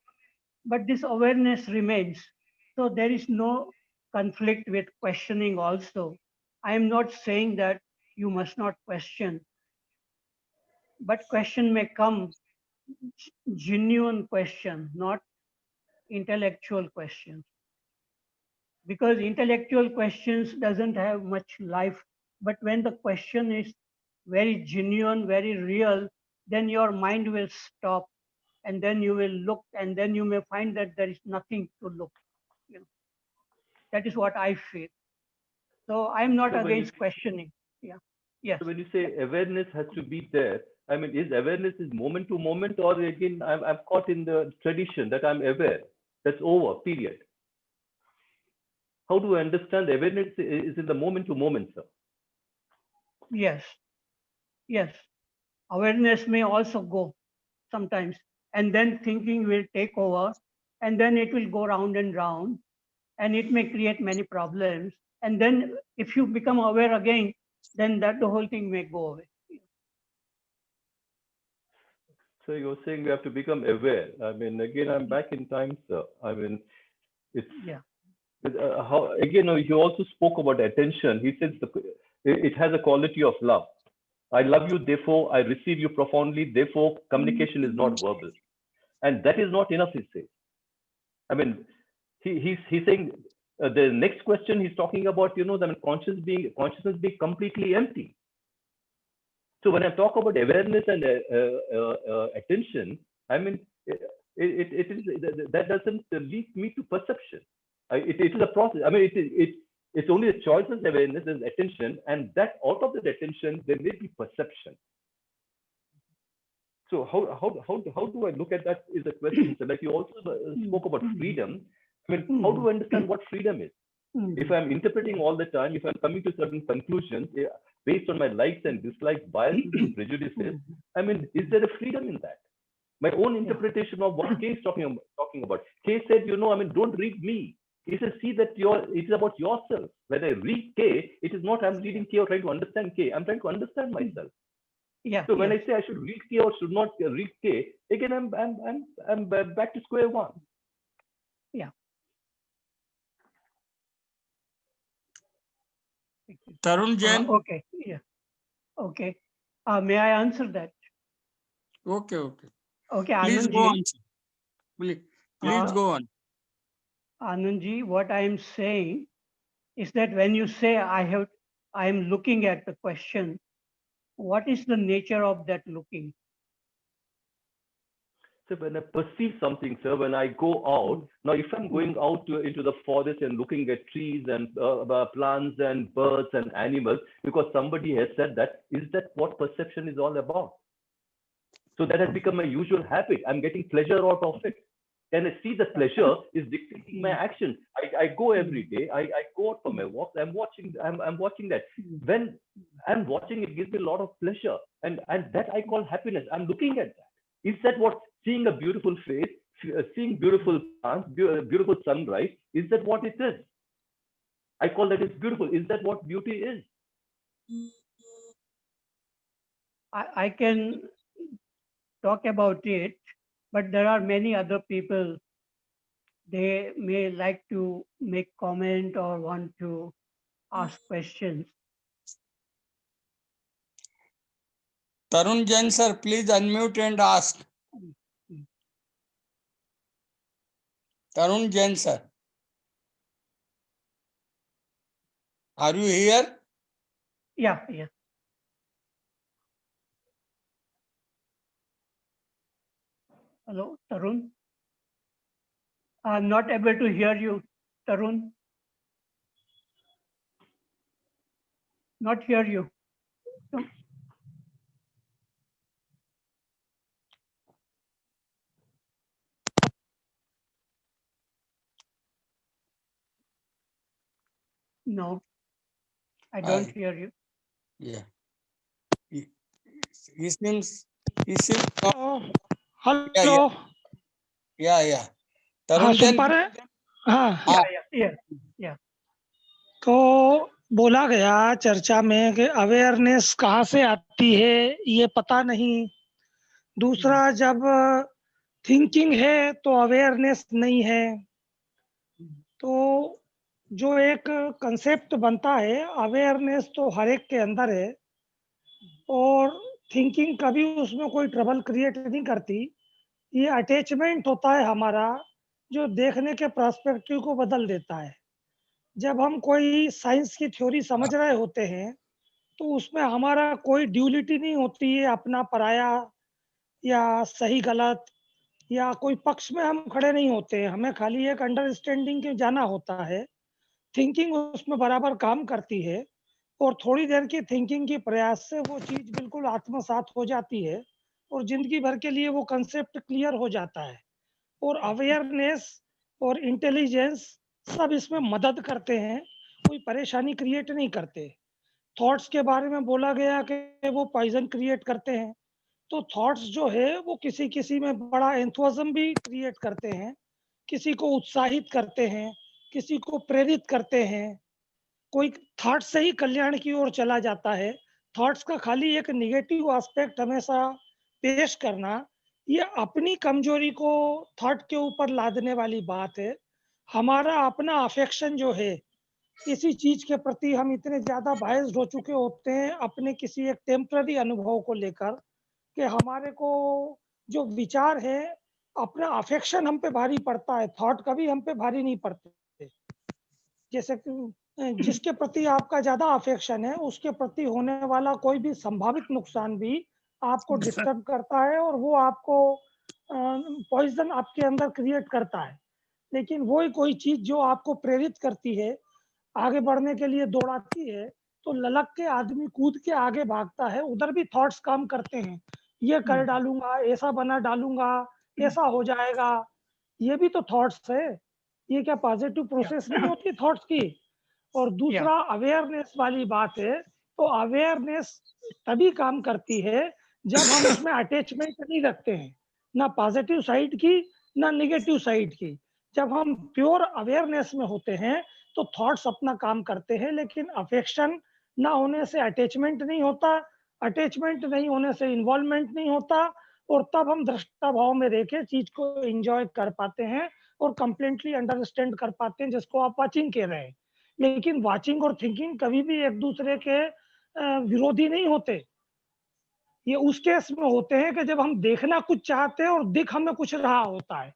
[SPEAKER 3] But this awareness remains. So there is no conflict with questioning also. I am not saying that you must not question, but question may come, genuine question, not intellectual questions. Because intellectual questions doesn't have much life, but when the question is very genuine, very real, then your mind will stop, and then you will look, and then you may find that there is nothing to look. That is what I feel. So I'm not
[SPEAKER 7] So
[SPEAKER 3] against questioning. Yeah. Yes.
[SPEAKER 7] So when you say awareness has to be there, I mean, is awareness is moment to moment, or again, I'm caught in the tradition that I'm aware? That's over, period. How do I understand awareness is in the moment to moment, sir?
[SPEAKER 3] Yes. Yes. Awareness may also go sometimes, and then thinking will take over, and then it will go round and round, and it may create many problems. And then if you become aware again, then that the whole thing may go away.
[SPEAKER 7] So you're saying we have to become aware. I mean, again, I'm back in time, sir. I mean, it's
[SPEAKER 3] Yeah.
[SPEAKER 7] how again. He also spoke about attention. He says it has a quality of love. I love you, therefore I receive you profoundly. Therefore, communication is not verbal, and that is not enough. He says. I mean, he's saying the next question he's talking about. Consciousness being completely empty. So when I talk about awareness and attention, I mean, it is that doesn't lead me to perception. It is a process. I mean, it's only a choice of awareness and attention, and that out of that attention there may be perception. So how do I look at that is a question. So like you also spoke about freedom. I mean, how do I understand what freedom is? If I'm interpreting all the time, if I'm coming to certain conclusions based on my likes and dislikes, biases and prejudices, I mean, is there a freedom in that? My own interpretation of what Kay is talking about. Kay said, I mean, don't read me. He says, see that it is about yourself. When I read Kay, it is not I'm reading Kay or trying to understand Kay. I'm trying to understand myself.
[SPEAKER 3] Yeah.
[SPEAKER 7] So when I say I should read Kay or should not read Kay, again I'm back to square one.
[SPEAKER 3] Yeah.
[SPEAKER 1] Tarun Jain.
[SPEAKER 3] Okay. Yeah. Okay. May I answer that?
[SPEAKER 1] Okay.
[SPEAKER 3] Okay.
[SPEAKER 1] Please
[SPEAKER 3] Anand
[SPEAKER 1] go
[SPEAKER 3] ji.
[SPEAKER 1] on. Please go on.
[SPEAKER 3] Anand ji, what I am saying is that when you say I am looking at the question, what is the nature of that looking?
[SPEAKER 7] So when I perceive something, sir, when I go out, now if I'm going out into the forest and looking at trees and plants and birds and animals, because somebody has said that, is that what perception is all about? So that has become a usual habit. I'm getting pleasure out of it. And I see the pleasure is dictating my action. I go every day. I go out for my walks. I'm watching that. When I'm watching, it gives me a lot of pleasure. And that I call happiness. I'm looking at that. Is that what seeing a beautiful face, seeing beautiful plants, beautiful sunrise, is that what it is? I call that it's beautiful. Is that what beauty is?
[SPEAKER 3] I can talk about it, but there are many other people. They may like to make comment or want to ask questions.
[SPEAKER 1] Tarun Jain sir, please unmute and ask. Tarun Jain sir, are you here?
[SPEAKER 3] Yeah. Hello, Tarun. I'm not able to hear you, Tarun. Not hear you. No, I don't hear you.
[SPEAKER 1] Yeah. He seems.
[SPEAKER 8] Hello
[SPEAKER 1] Yeah.
[SPEAKER 8] हाँ
[SPEAKER 1] Tarun
[SPEAKER 8] सुन
[SPEAKER 1] Jain.
[SPEAKER 8] पा रहे हैं? हाँ
[SPEAKER 3] Yeah.
[SPEAKER 8] तो बोला गया चर्चा में कि अवेयरनेस कहाँ से आती है ये पता नहीं। दूसरा, जब थिंकिंग है तो अवेयरनेस नहीं है। तो जो एक कंसेप्ट बनता है, अवेयरनेस तो हर एक के अंदर है और थिंकिंग कभी उसमें कोई ट्रबल क्रिएट नहीं करती। ये अटैचमेंट होता है हमारा, जो देखने के पर्सपेक्टिव को बदल देता है। जब हम कोई साइंस की थ्योरी समझ रहे होते हैं तो उसमें हमारा कोई ड्यूलिटी नहीं होती है, अपना पराया या सही गलत या कोई पक्ष में हम खड़े नहीं होते हैं। हमें खाली एक अंडरस्टैंडिंग के जाना होता है। थिंकिंग उसमें बराबर काम करती है और थोड़ी देर की थिंकिंग के प्रयास से वो चीज़ बिल्कुल आत्मसात हो जाती है और जिंदगी भर के लिए वो कंसेप्ट क्लियर हो जाता है। और अवेयरनेस और इंटेलिजेंस सब इसमें मदद करते हैं, कोई परेशानी क्रिएट नहीं करते। थॉट्स के बारे में बोला गया कि वो पॉइजन क्रिएट करते हैं, तो थॉट्स जो है वो किसी में बड़ा एंथुसिज्म भी क्रिएट करते हैं किसी को उत्साहित करते हैं, किसी को प्रेरित करते हैं, कोई थॉट से ही कल्याण की ओर चला जाता है। थॉट्स का खाली एक निगेटिव एस्पेक्ट हमेशा पेश करना, ये अपनी कमजोरी को थॉट के ऊपर लादने वाली बात है। हमारा अपना अफेक्शन जो है, किसी चीज के प्रति हम इतने ज्यादा बायस्ड हो चुके होते हैं अपने किसी एक टेम्पररी अनुभव को लेकर, कि हमारे को जो विचार है, अपना अफेक्शन हम पे भारी पड़ता है, थॉट कभी हम पे भारी नहीं पड़ते। जैसे कि जिसके प्रति आपका ज्यादा अफेक्शन है, उसके प्रति होने वाला कोई भी संभावित नुकसान भी आपको डिस्टर्ब करता है, और वो आपको पॉइजन आपके अंदर क्रिएट करता है। लेकिन वही कोई चीज जो आपको प्रेरित करती है, आगे बढ़ने के लिए दौड़ाती है, तो ललक के आदमी कूद के आगे भागता है। उधर भी थॉट्स काम करते हैं, ये कर डालूंगा, ऐसा बना डालूंगा, ऐसा हो जाएगा, ये भी तो थॉट्स है। ये क्या पॉजिटिव प्रोसेस नहीं होती थॉट्स की? और दूसरा अवेयरनेस वाली बात है, तो अवेयरनेस तभी काम करती है जब हम उसमें अटैचमेंट नहीं रखते हैं, ना पॉजिटिव साइड की ना नेगेटिव साइड की। जब हम प्योर अवेयरनेस में होते हैं तो थॉट्स अपना काम करते हैं, लेकिन अफेक्शन ना होने से अटैचमेंट नहीं होता, अटैचमेंट नहीं होने से इन्वॉल्वमेंट नहीं होता, और तब हम दृष्टा भाव में रह के चीज को एंजॉय कर पाते हैं और कंप्लीटली अंडरस्टैंड कर पाते हैं, जिसको आप वाचिंग कह रहे हैं। लेकिन वाचिंग और थिंकिंग कभी भी एक दूसरे के विरोधी नहीं होते। ये उस केस में होते हैं कि जब हम देखना कुछ चाहते हैं और दिख हमें कुछ रहा होता है,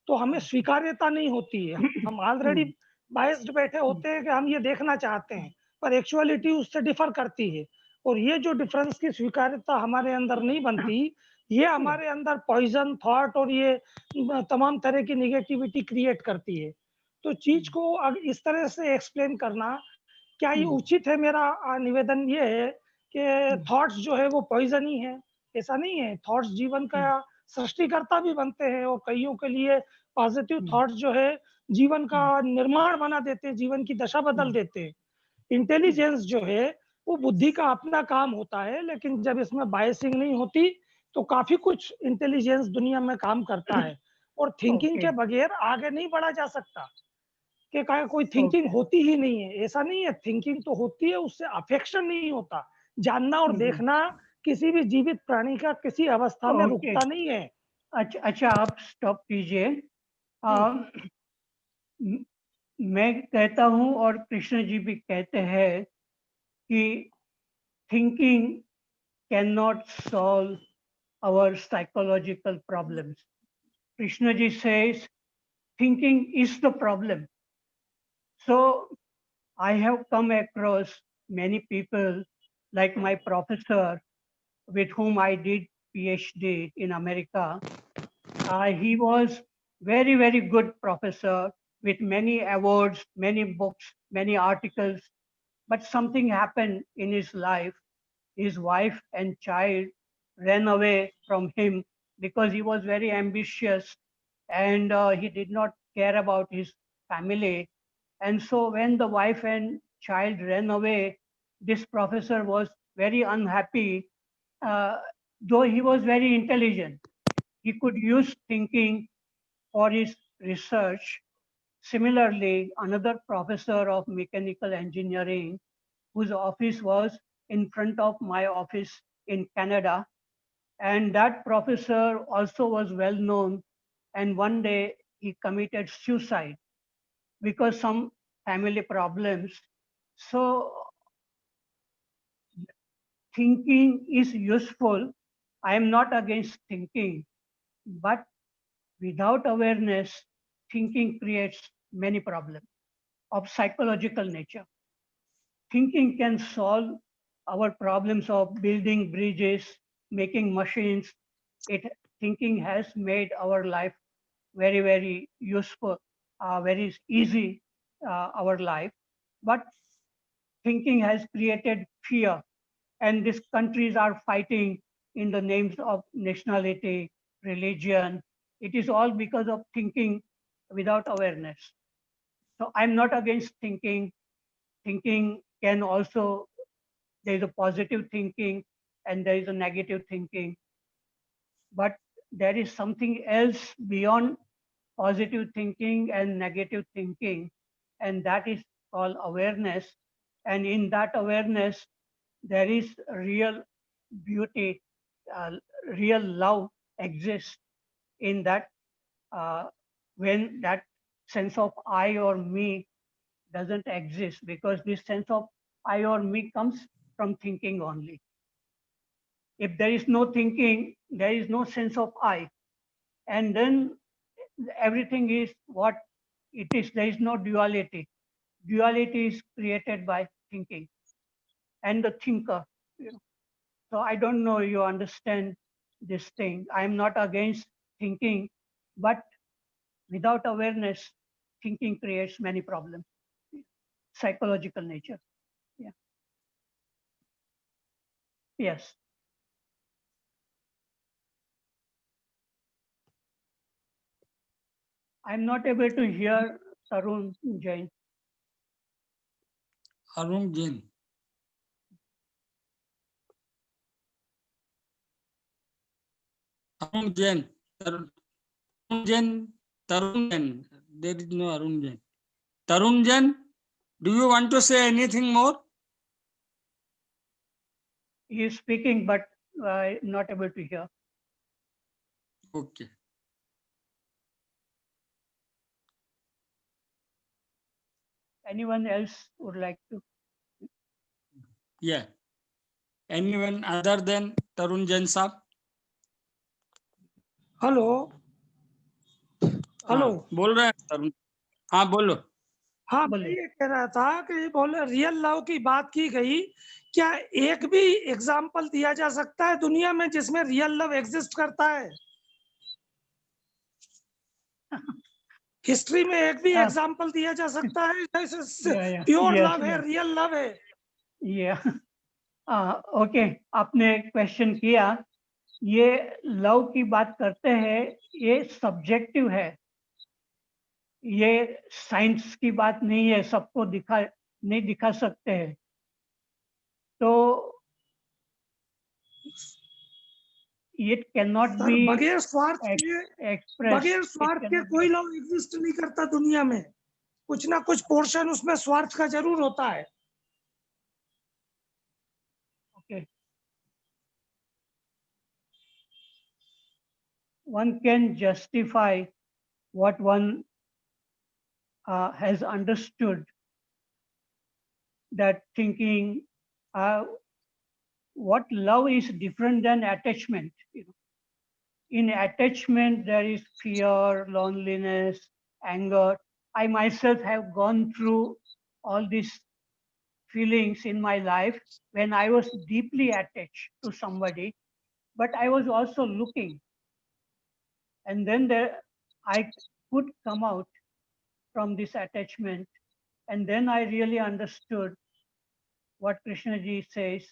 [SPEAKER 8] तो हमें स्वीकार्यता नहीं होती है। हम ऑलरेडी बायस्ड बैठे होते हैं कि हम ये देखना चाहते हैं, पर एक्चुअलिटी उससे डिफर करती है, और ये जो डिफरेंस की स्वीकार्यता हमारे अंदर नहीं बनती, ये हमारे अंदर पॉइजन थॉट और ये तमाम तरह की निगेटिविटी क्रिएट करती है। तो चीज को अब इस तरह से एक्सप्लेन करना, क्या ये उचित है? मेरा निवेदन ये है कि थॉट्स जो है वो पॉइजन ही है, ऐसा नहीं है। थॉट्स जीवन का सृष्टिकर्ता भी बनते हैं, और कईयों के लिए पॉजिटिव थॉट्स जो है जीवन का निर्माण बना देते हैं, जीवन की दशा बदल देते हैं। इंटेलिजेंस जो है वो बुद्धि का अपना काम होता है, लेकिन जब इसमें बायसिंग नहीं होती तो काफी कुछ इंटेलिजेंस दुनिया में काम करता है, और थिंकिंग के बगैर आगे नहीं बढ़ा जा सकता। कि कोई थिंकिंग होती ही नहीं है, ऐसा नहीं है। थिंकिंग तो होती है, उससे अफेक्शन नहीं होता। जानना और देखना किसी भी जीवित प्राणी का किसी अवस्था में रुकता नहीं है।
[SPEAKER 3] अच्छा अच्छा, आप स्टॉप कीजिए। मैं कहता हूं और कृष्ण जी भी कहते हैं कि thinking can not solve our psychological problems. Krishna ji says thinking is the problem. So I have come across many people like my professor with whom I did PhD in America. He was very, very good professor with many awards, many books, many articles. But something happened in his life. His wife and child ran away from him because he was very ambitious and he did not care about his family. And so when the wife and child ran away, this professor was very unhappy, though he was very intelligent. He could use thinking for his research. Similarly, another professor of mechanical engineering, whose office was in front of my office in Canada, and that professor also was well known, and one day he committed suicide because some family problems. So thinking is useful. I am not against thinking, but without awareness, thinking creates many problems of psychological nature. Thinking can solve our problems of building bridges, making machines. Thinking has made our life very, very useful, very easy, our life. But thinking has created fear, and these countries are fighting in the names of nationality, religion. It is all because of thinking without awareness. So I'm not against thinking. Thinking can also, there is a positive thinking and there is a negative thinking. But there is something else beyond positive thinking and negative thinking, and that is called awareness. And in that awareness, there is real beauty, uh, real love exists in that, when that sense of I or me doesn't exist, because this sense of I or me comes from thinking only. If there is no thinking, there is no sense of I. And then everything is what it is. There is no duality. Duality is created by thinking and the thinker. You know. So I don't know you understand this thing. I'm not against thinking, but without awareness, thinking creates many problems, psychological nature. Yeah. Yes. I'm not able to hear Tarun Jain.
[SPEAKER 1] Arun Jain. Arun Jain. Arun Jain. Tarun Jain. There is no Arun Jain. Tarun Jain, do you want to say anything more?
[SPEAKER 3] He is speaking, but not able to hear.
[SPEAKER 1] Okay.
[SPEAKER 3] Anyone else would like to?
[SPEAKER 1] Yeah. Anyone other than Tarun Jain sir?
[SPEAKER 8] Hello hello
[SPEAKER 1] बोल रहे हैं तरुण? हाँ बोलो.
[SPEAKER 8] हाँ मैं
[SPEAKER 3] बोलिए।
[SPEAKER 8] ये कह रहा था कि बोले रियल लव की बात की गई, क्या एक भी एग्जाम्पल दिया जा सकता है दुनिया में जिसमें रियल लव एग्जिस्ट करता है? हिस्ट्री में एक भी
[SPEAKER 3] हाँ।
[SPEAKER 8] एग्जाम्पल दिया जा सकता है जैसे
[SPEAKER 3] Yeah.
[SPEAKER 8] प्योर
[SPEAKER 3] Yes,
[SPEAKER 8] लव है,
[SPEAKER 3] yes.
[SPEAKER 8] रियल लव है?
[SPEAKER 3] Yeah. ओके, आपने क्वेश्चन किया, ये लव की बात करते हैं, ये सब्जेक्टिव है, ये साइंस की बात नहीं है, सबको नहीं दिखा सकते हैं. तो it cannot
[SPEAKER 8] सर
[SPEAKER 3] be
[SPEAKER 8] बगैर स्वार्थ के
[SPEAKER 3] expressed.
[SPEAKER 8] बगैर
[SPEAKER 3] It
[SPEAKER 8] स्वार्थ के
[SPEAKER 3] cannot be.
[SPEAKER 8] कोई लव एग्जिस्ट नहीं करता दुनिया में. कुछ ना कुछ पोर्शन उसमें स्वार्थ का जरूर होता है.
[SPEAKER 3] Okay. One can justify what one has understood, that thinking what love is different than attachment. You know. In attachment, there is fear, loneliness, anger. I myself have gone through all these feelings in my life when I was deeply attached to somebody, but I was also looking. And then I could come out from this attachment. And then I really understood what Krishnaji says,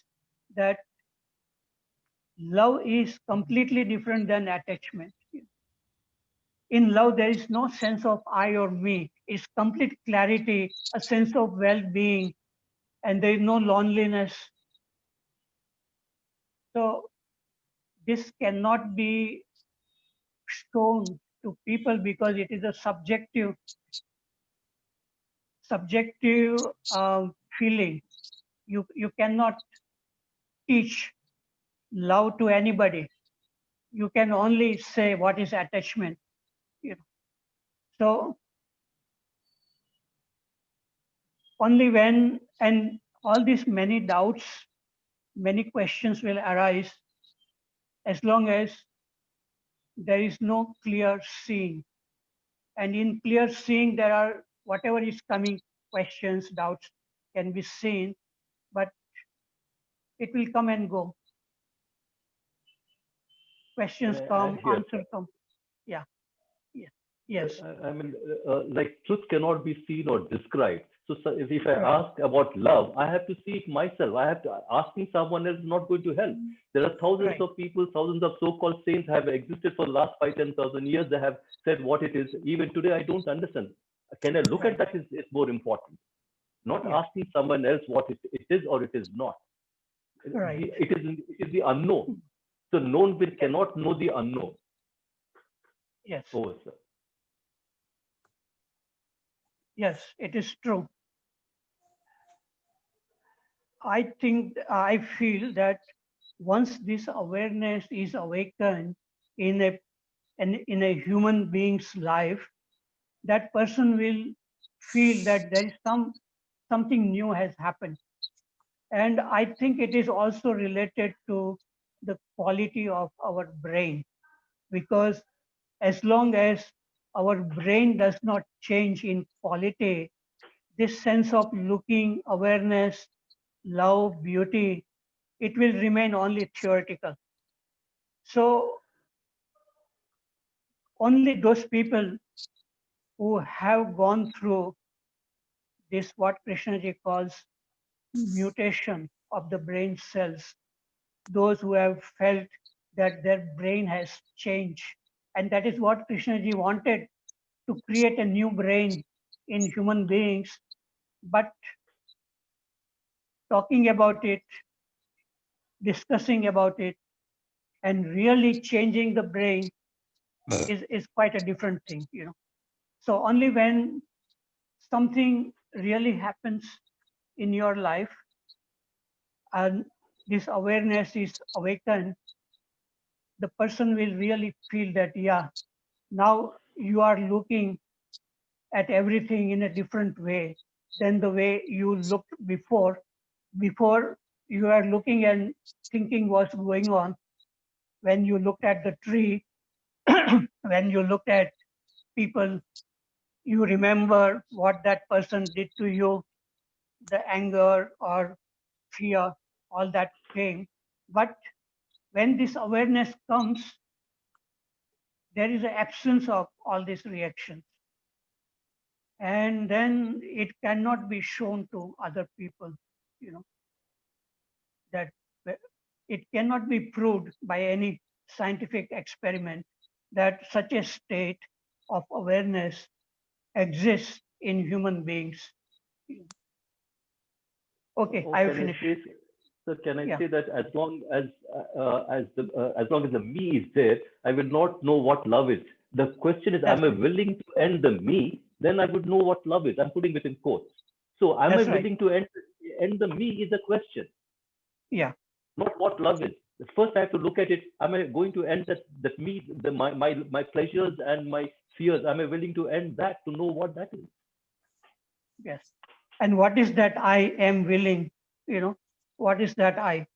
[SPEAKER 3] that love is completely different than attachment. In love, there is no sense of I or me. It's complete clarity, a sense of well-being, and there is no loneliness. So this cannot be shown to people because it is a subjective feeling. You cannot teach love to anybody. You can only say what is attachment. You know. So only when, and all these many doubts, many questions will arise as long as there is no clear seeing. And in clear seeing, there are whatever is coming, questions, doubts can be seen, but it will come and go. Questions
[SPEAKER 7] Can I
[SPEAKER 3] come,
[SPEAKER 7] add here?
[SPEAKER 3] answers come. Yeah. Yeah. Yes.
[SPEAKER 7] I mean, like truth cannot be seen or described. So if I ask about love, I have to see it myself. I have to, asking someone else is not going to help. There are thousands
[SPEAKER 3] Right.
[SPEAKER 7] of people, thousands of so-called saints have existed for the last 5,000-10,000 years. They have said what it is. Even today, I don't understand. Can I look
[SPEAKER 3] Right.
[SPEAKER 7] at that is more important. Not
[SPEAKER 3] Yeah.
[SPEAKER 7] asking someone else what it is or it is not.
[SPEAKER 3] Right.
[SPEAKER 7] It is the unknown. So known bit cannot know the unknown.
[SPEAKER 3] Yes.
[SPEAKER 7] Oh, sir.
[SPEAKER 3] Yes, it is true. I feel that once this awareness is awakened in in a human being's life, that person will feel that there is something new has happened. And I think it is also related to the quality of our brain, because as long as our brain does not change in quality, this sense of looking, awareness, love, beauty, it will remain only theoretical. So only those people who have gone through this, what Krishnaji calls mutation of the brain cells, those who have felt that their brain has changed. And that is what Krishnaji wanted, to create a new brain in human beings. But talking about it, discussing about it, and really changing the brain is quite a different thing, you know. So only when something really happens in your life and this awareness is awakened, the person will really feel that, yeah, now you are looking at everything in a different way than the way you looked before. Before, you are looking and thinking what's going on. When you looked at the tree, when you looked at people, you remember what that person did to you, the anger or fear, all that came. But when this awareness comes, there is an absence of all these reactions. And then it cannot be shown to other people, you know, that it cannot be proved by any scientific experiment that such a state of awareness exists in human beings. Okay,
[SPEAKER 7] Or
[SPEAKER 3] I will
[SPEAKER 7] can I
[SPEAKER 3] finish.
[SPEAKER 7] say, so can I
[SPEAKER 3] Yeah.
[SPEAKER 7] say that as long as the me is there, I will not know what love is. The question is,
[SPEAKER 3] That's
[SPEAKER 7] am I
[SPEAKER 3] right.
[SPEAKER 7] willing to end the me? Then I would know what love is. I'm putting it in quotes. So am I
[SPEAKER 3] That's right.
[SPEAKER 7] willing to end the me is a question,
[SPEAKER 3] Yeah.
[SPEAKER 7] not what love is. First, I have to look at it. Am I going to end that me, my pleasures and my fears? Am I willing to end that to know what that is?
[SPEAKER 3] Yes. And what is that I am willing? You know, what is that I?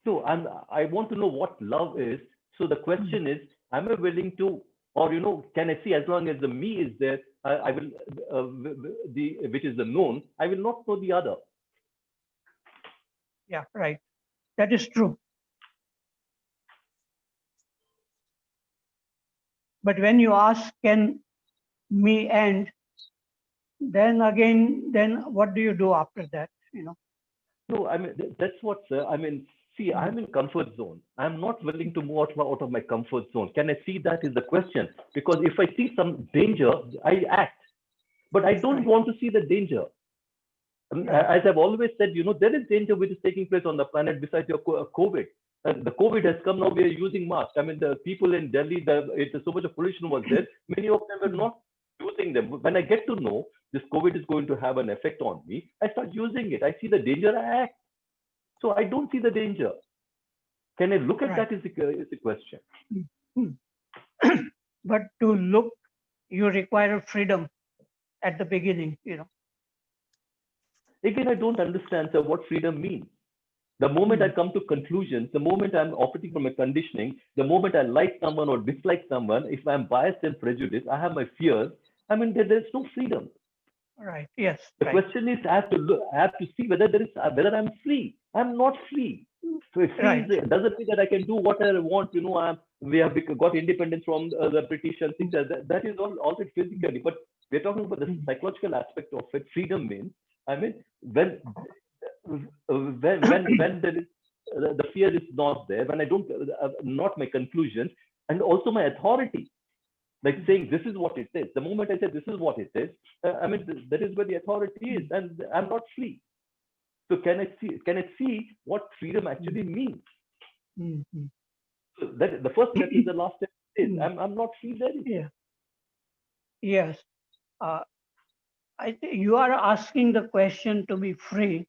[SPEAKER 7] So I want to know what love is. So the question is, am I willing to, or can I see as long as the me is there, I will the which is the known, I will not know the other.
[SPEAKER 3] Yeah, right. That is true. But when you ask, can me end? Then again, then what do you do after that? You know.
[SPEAKER 7] No, I mean that's what I mean. See, I'm in comfort zone. I'm not willing to move out of my comfort zone. Can I see that is the question? Because if I see some danger, I act. But I don't
[SPEAKER 3] Right.
[SPEAKER 7] want to see the danger.
[SPEAKER 3] Right.
[SPEAKER 7] As I've always said, there is danger which is taking place on the planet besides your COVID. And the COVID has come now. We are using masks. I mean, the people in Delhi, so much of pollution was there. Many of them were not using them. When I get to know this COVID is going to have an effect on me, I start using it. I see the danger, I act. So I don't see the danger. Can I look at
[SPEAKER 3] Right.
[SPEAKER 7] that? Is the question.
[SPEAKER 3] But to look, you require freedom at the beginning. You know.
[SPEAKER 7] Again, I don't understand, sir, what freedom means. The moment I come to conclusions, the moment I'm operating from a conditioning, the moment I like someone or dislike someone, if I'm biased and prejudiced, I have my fears. I mean, there's no freedom.
[SPEAKER 3] Right. Yes.
[SPEAKER 7] The
[SPEAKER 3] right.
[SPEAKER 7] question is, I have to see whether I'm free. I'm not free. So if free
[SPEAKER 3] Right.
[SPEAKER 7] doesn't mean that I can do what I want. We have got independence from the British and things like that. That is all it physically. But we're talking about the psychological aspect of it. Freedom means, I mean, when there is the fear is not there, when I don't not my conclusions, and also my authority, like saying this is what it is. The moment I say this is what it is, I mean that is where the authority is, and I'm not free. So can I see what freedom actually means?
[SPEAKER 3] Mhm.
[SPEAKER 7] So the first step is the last step is I'm not free there.
[SPEAKER 3] Yeah. Yes. I think you are asking the question to be free.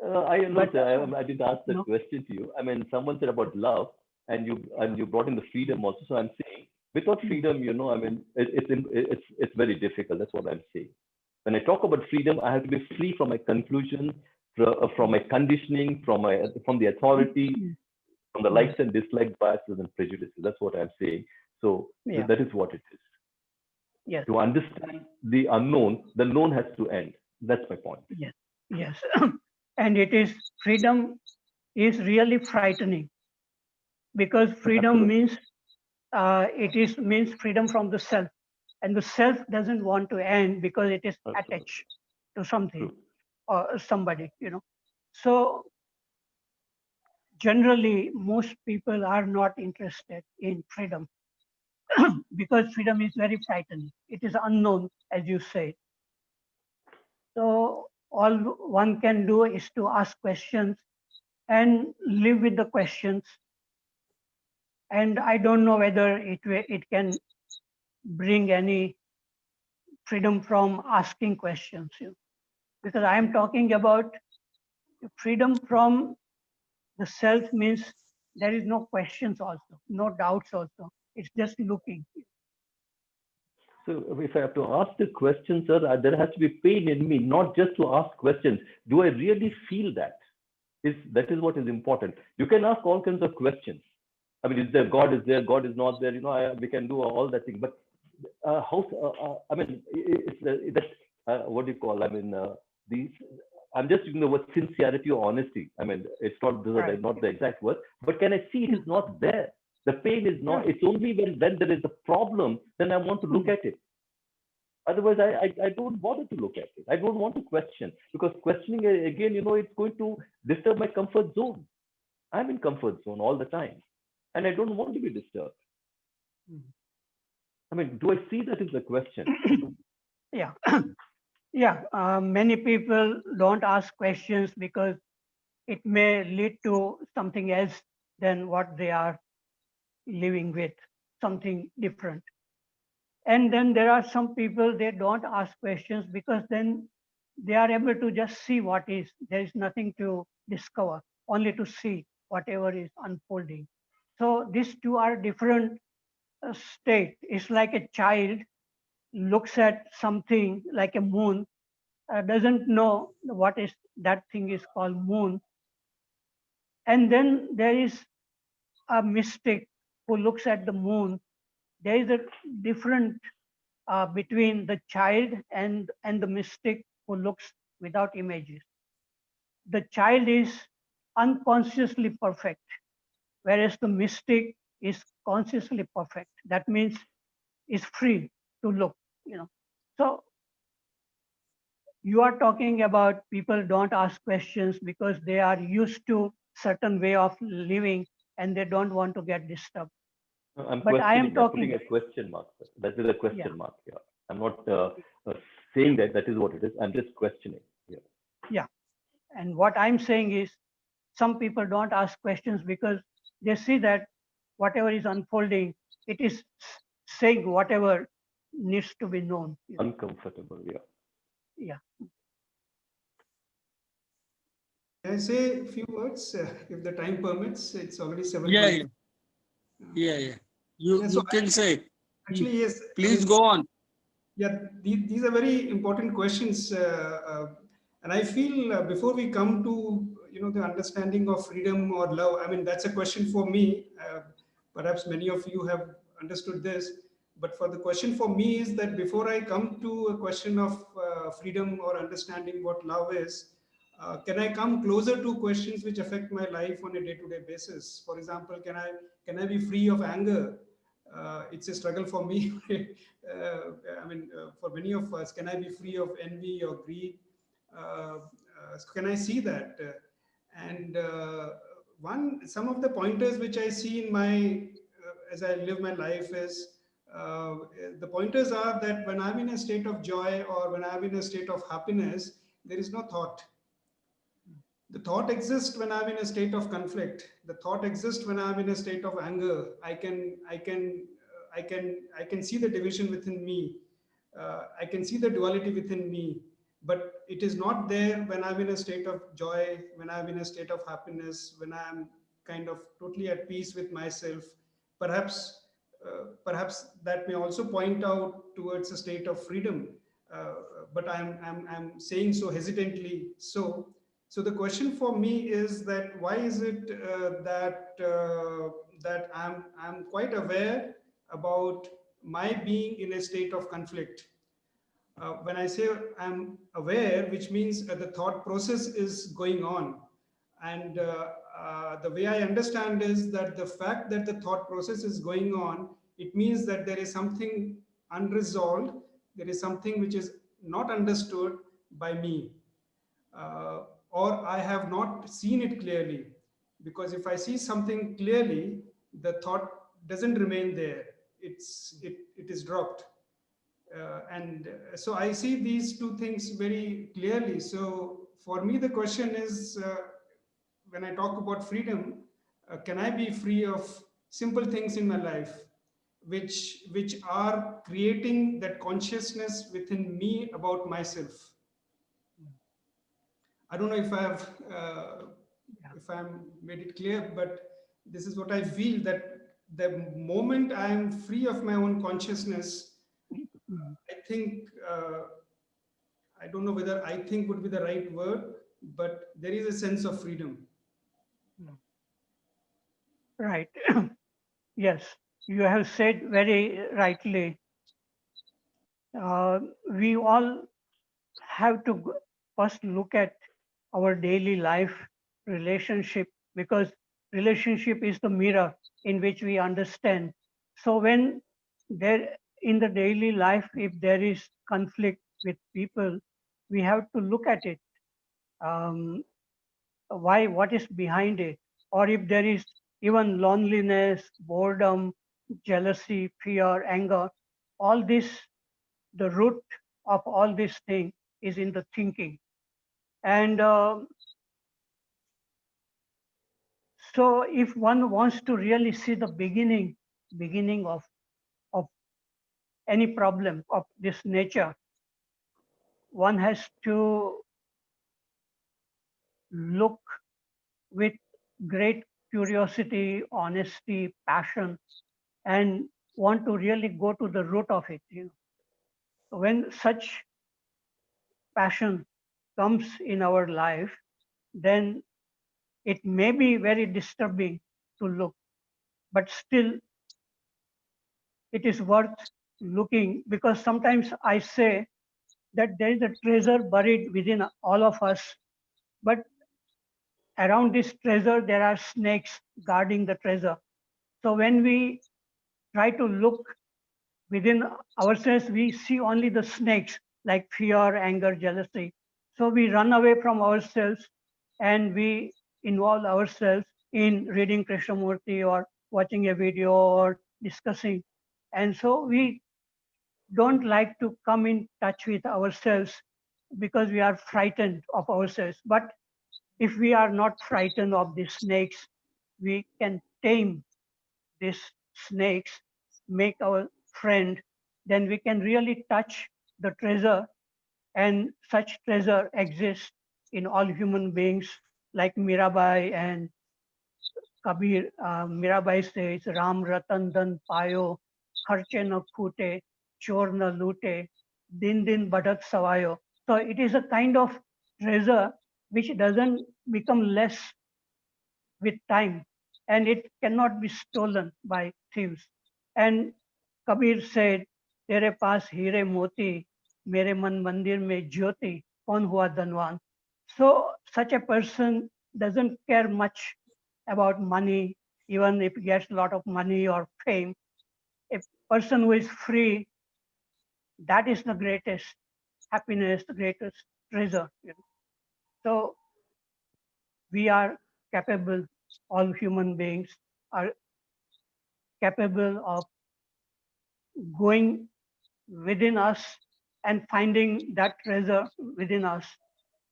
[SPEAKER 7] I know,
[SPEAKER 3] But,
[SPEAKER 7] sir. I didn't ask that
[SPEAKER 3] no.
[SPEAKER 7] question to you. I mean, someone said about love, and you brought in the freedom also. So I'm saying, without freedom, I mean, it's very difficult. That's what I'm saying. When I talk about freedom, I have to be free from my conclusion, from my conditioning, from the authority, from the likes and dislikes, biases and prejudices. That's what I'm saying. So
[SPEAKER 3] Yeah.
[SPEAKER 7] that is what it is.
[SPEAKER 3] Yes.
[SPEAKER 7] To understand the unknown, the known has to end. That's my point.
[SPEAKER 3] Yes. Yes. And freedom is really frightening, because freedom means means freedom from the self, and the self doesn't want to end because it is
[SPEAKER 7] Absolutely.
[SPEAKER 3] attached to something
[SPEAKER 7] True.
[SPEAKER 3] or somebody. So generally, most people are not interested in freedom because freedom is very frightening. It is unknown, as you say. So all one can do is to ask questions and live with the questions. And I don't know whether it can bring any freedom from asking questions, because I am talking about freedom from the self means there is no questions also, no doubts also. It's just looking.
[SPEAKER 7] So if I have to ask the question, sir, there has to be pain in me, not just to ask questions. Do I really feel that? That is what is important. You can ask all kinds of questions. I mean, is there God? Is there God? Is not there? We can do all that thing. But I mean, what do you call? I mean, these. I'm just using the word sincerity or honesty. I mean, it's not the exact word, but can I see it is not there? The pain is not. It's only when there is a problem, then I want to look at it. Otherwise, I don't bother to look at it. I don't want to question, because questioning again, it's going to disturb my comfort zone. I'm in comfort zone all the time, and I don't want to be disturbed. I mean, do I see that is the question?
[SPEAKER 3] Yeah. Yeah. Many people don't ask questions because it may lead to something else than what they are living with, something different. And then there are some people, they don't ask questions because then they are able to just see what is. There is nothing to discover, only to see whatever is unfolding. So these two are different states. It's like a child looks at something like a moon, doesn't know what is that thing is called moon. And then there is a mystic who looks at the moon. There is a different between the child and the mystic who looks without images. The child is unconsciously perfect, whereas the mystic is consciously perfect. That means is free to look. So you are talking about people don't ask questions because they are used to certain way of living and they don't want to get disturbed.
[SPEAKER 7] I'm
[SPEAKER 3] But I am
[SPEAKER 7] putting
[SPEAKER 3] talking.
[SPEAKER 7] a question mark. That is a question mark. Yeah, I'm not saying that is what it is. I'm just questioning.
[SPEAKER 3] Yeah, and what I'm saying is, some people don't ask questions because they see that whatever is unfolding, it is saying whatever needs to be known.
[SPEAKER 7] Uncomfortable. Yeah.
[SPEAKER 3] Yeah.
[SPEAKER 5] Can I say a few words if the time permits? It's already 7.
[SPEAKER 1] Yeah. You can say.
[SPEAKER 5] Actually, yes.
[SPEAKER 1] Please go on.
[SPEAKER 5] Yeah, these are very important questions, and I feel before we come to the understanding of freedom or love, I mean that's a question for me. Perhaps many of you have understood this, but for the question for me is that before I come to a question of freedom or understanding what love is, can I come closer to questions which affect my life on a day-to-day basis? For example, can I be free of anger? It's a struggle for me. I mean, for many of us, can I be free of envy or greed? Can I see that? And some of the pointers which I see in my as I live my life is the pointers are that when I'm in a state of joy or when I'm in a state of happiness, there is no thought. The thought exists when I'm in a state of conflict. The thought exists when I'm in a state of anger. I can see the division within me. I can see the duality within me, but it is not there when I'm in a state of joy, when I'm in a state of happiness, when I'm kind of totally at peace with myself. Perhaps that may also point out towards a state of freedom, uh, but I'm saying so hesitantly. So the question for me is that why is it that I'm quite aware about my being in a state of conflict. When I say I'm aware, which means the thought process is going on. And the way I understand is that the fact that the thought process is going on, it means that there is something unresolved, there is something which is not understood by me, or I have not seen it clearly. Because if I see something clearly, the thought doesn't remain there. It is dropped. And so I see these two things very clearly. So for me, the question is, when I talk about freedom, can I be free of simple things in my life, which are creating that consciousness within me about myself? I don't know if I have if I'm made it clear, but this is what I feel, that the moment I am free of my own consciousness, I think, I don't know whether I think would be the right word, but there is a sense of freedom.
[SPEAKER 3] Right. Yes, you have said very rightly. We all have to first look at our daily life relationship, because relationship is the mirror in which we understand. So when there in the daily life, if there is conflict with people, we have to look at it. Why, what is behind it? Or if there is even loneliness, boredom, jealousy, fear, anger, all this, the root of all this thing is in the thinking. And so if one wants to really see the beginning of any problem of this nature, one has to look with great curiosity, honesty, passion, and want to really go to the root of it. When such passion comes in our life, then it may be very disturbing to look, but still it is worth looking, because sometimes I say that there is a treasure buried within all of us, but around this treasure there are snakes guarding the treasure. So when we try to look within ourselves, we see only the snakes like fear, anger, jealousy. So we run away from ourselves and we involve ourselves in reading Krishnamurti or watching a video or discussing. And so we don't like to come in touch with ourselves because we are frightened of ourselves. But if we are not frightened of these snakes, we can tame these snakes, make our friend, then we can really touch the treasure. And such treasure exists in all human beings, like Mirabai and Kabir. Mirabai says, Ram Ratan Dan Payo, Kharche na Phute, Chor na Lute, Din Din Badhat Savayo. So it is a kind of treasure which doesn't become less with time, and it cannot be stolen by thieves. And Kabir said, Tere paas heere moti, mere man mandir mein jyoti, kaun hua dhanwan. So such a person doesn't care much about money, even if he gets a lot of money or fame. A person who is free, that is the greatest happiness, the greatest treasure. So we are capable, all human beings are capable of going within us and finding that treasure within us,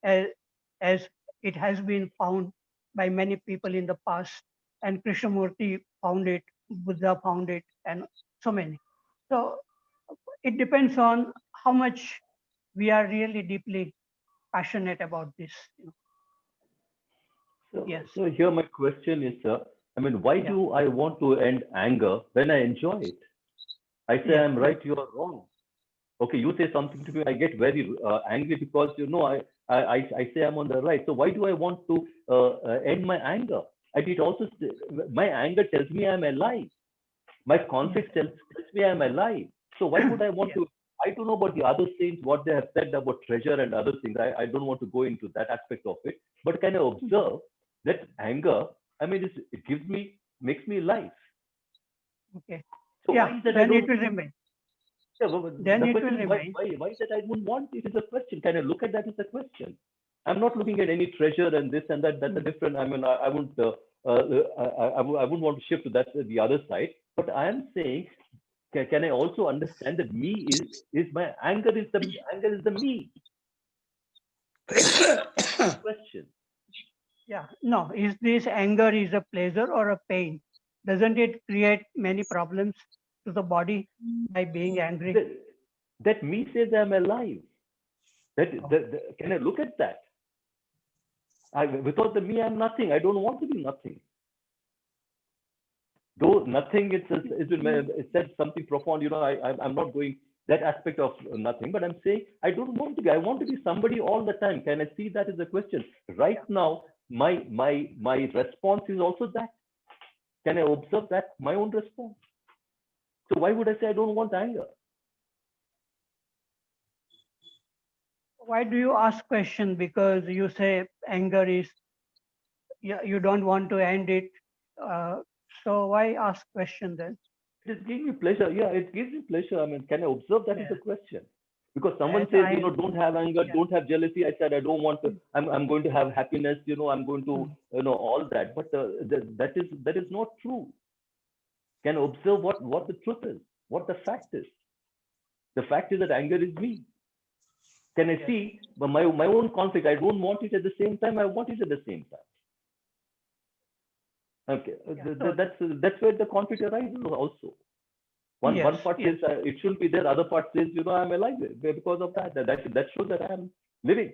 [SPEAKER 3] as it has been found by many people in the past. And Krishnamurti found it, Buddha found it, and so many. So it depends on how much we are really deeply passionate about this.
[SPEAKER 7] So,
[SPEAKER 3] Yes.
[SPEAKER 7] so here my question is, I mean, why
[SPEAKER 3] Yeah.
[SPEAKER 7] do I want to end anger when I enjoy it? I say
[SPEAKER 3] Yeah.
[SPEAKER 7] I'm right, you are wrong. Okay, you say something to me, I get very angry because I say I'm on the right. So why do I want to end my anger? And it also my anger tells me I'm alive. My conflict tells me I'm alive. So why would I want
[SPEAKER 3] Yeah.
[SPEAKER 7] to? I don't know about the other saints, what they have said about treasure and other things. I don't want to go into that aspect of it. But can I observe that anger? I mean, it gives me, makes me alive.
[SPEAKER 3] Okay.
[SPEAKER 7] So
[SPEAKER 3] Yeah,
[SPEAKER 7] why is that I
[SPEAKER 3] then
[SPEAKER 7] don't?
[SPEAKER 3] it will remain.
[SPEAKER 7] Yeah, well,
[SPEAKER 3] Then
[SPEAKER 7] the
[SPEAKER 3] it
[SPEAKER 7] question
[SPEAKER 3] will
[SPEAKER 7] is
[SPEAKER 3] remain.
[SPEAKER 7] why that I wouldn't want it is a question. Can I look at that as a question? I'm not looking at any treasure and this and that. That's a different. I mean, I wouldn't. I wouldn't want to shift to that the other side. But I am saying, can I also understand that me is my anger is the me question.
[SPEAKER 3] Yeah, no, is this anger is a pleasure or a pain? Doesn't it create many problems to the body by being angry?
[SPEAKER 7] That me says I'm alive. Can I look at that? Without the me, I'm nothing. I don't want to be nothing. Though nothing, it said something profound. You know, I'm not going that aspect of nothing, but I'm saying I don't want to be. I want to be somebody all the time. Can I see that as a question? Right now, my response is also that. Can I observe that my own response? So why would I say I don't want anger?
[SPEAKER 3] Why do you ask question? Because you say anger is, you don't want to end it. So why ask question then?
[SPEAKER 7] It gives me pleasure. Yeah, it gives me pleasure. I mean, can I observe that as a question? Because someone
[SPEAKER 3] As
[SPEAKER 7] says,
[SPEAKER 3] I-
[SPEAKER 7] don't have anger,
[SPEAKER 3] Yeah.
[SPEAKER 7] don't have jealousy. I said, I don't want to. I'm going to have happiness. I'm going to, all that. But that is not true. Can I observe what the truth is, what the fact is? The fact is that anger is me. Can I see my own conflict? I don't want it at the same time. I want it at the same time. Okay, that's where the conflict arises also. One part says it shouldn't be there. Other part says, I'm alive because of that. That shows that I am living.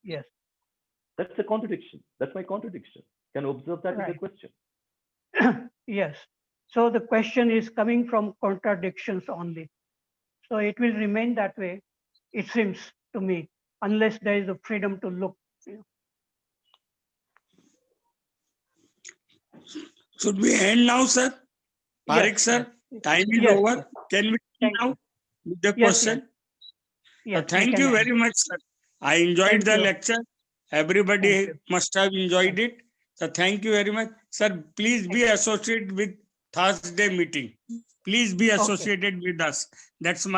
[SPEAKER 3] Yes.
[SPEAKER 7] That's a contradiction. That's my contradiction. Can you observe that as a question?
[SPEAKER 3] Yes. So the question is coming from contradictions only. So it will remain that way, it seems to me, unless there is a freedom to look.
[SPEAKER 1] Should we end now, sir? Parikh, sir, time is
[SPEAKER 3] Yes,
[SPEAKER 1] over.
[SPEAKER 3] yes.
[SPEAKER 1] Can we
[SPEAKER 3] Thank
[SPEAKER 1] now
[SPEAKER 3] you.
[SPEAKER 1] with the
[SPEAKER 3] Yes,
[SPEAKER 1] question?
[SPEAKER 3] Yes, we
[SPEAKER 1] Thank
[SPEAKER 3] can
[SPEAKER 1] you
[SPEAKER 3] end.
[SPEAKER 1] very much, sir. I enjoyed
[SPEAKER 3] Thank
[SPEAKER 1] the
[SPEAKER 3] you.
[SPEAKER 1] lecture. Everybody
[SPEAKER 3] Thank you.
[SPEAKER 1] must have enjoyed it. So thank you very much. Sir, please be associated with Thursday meeting. Please be associated with us. That's my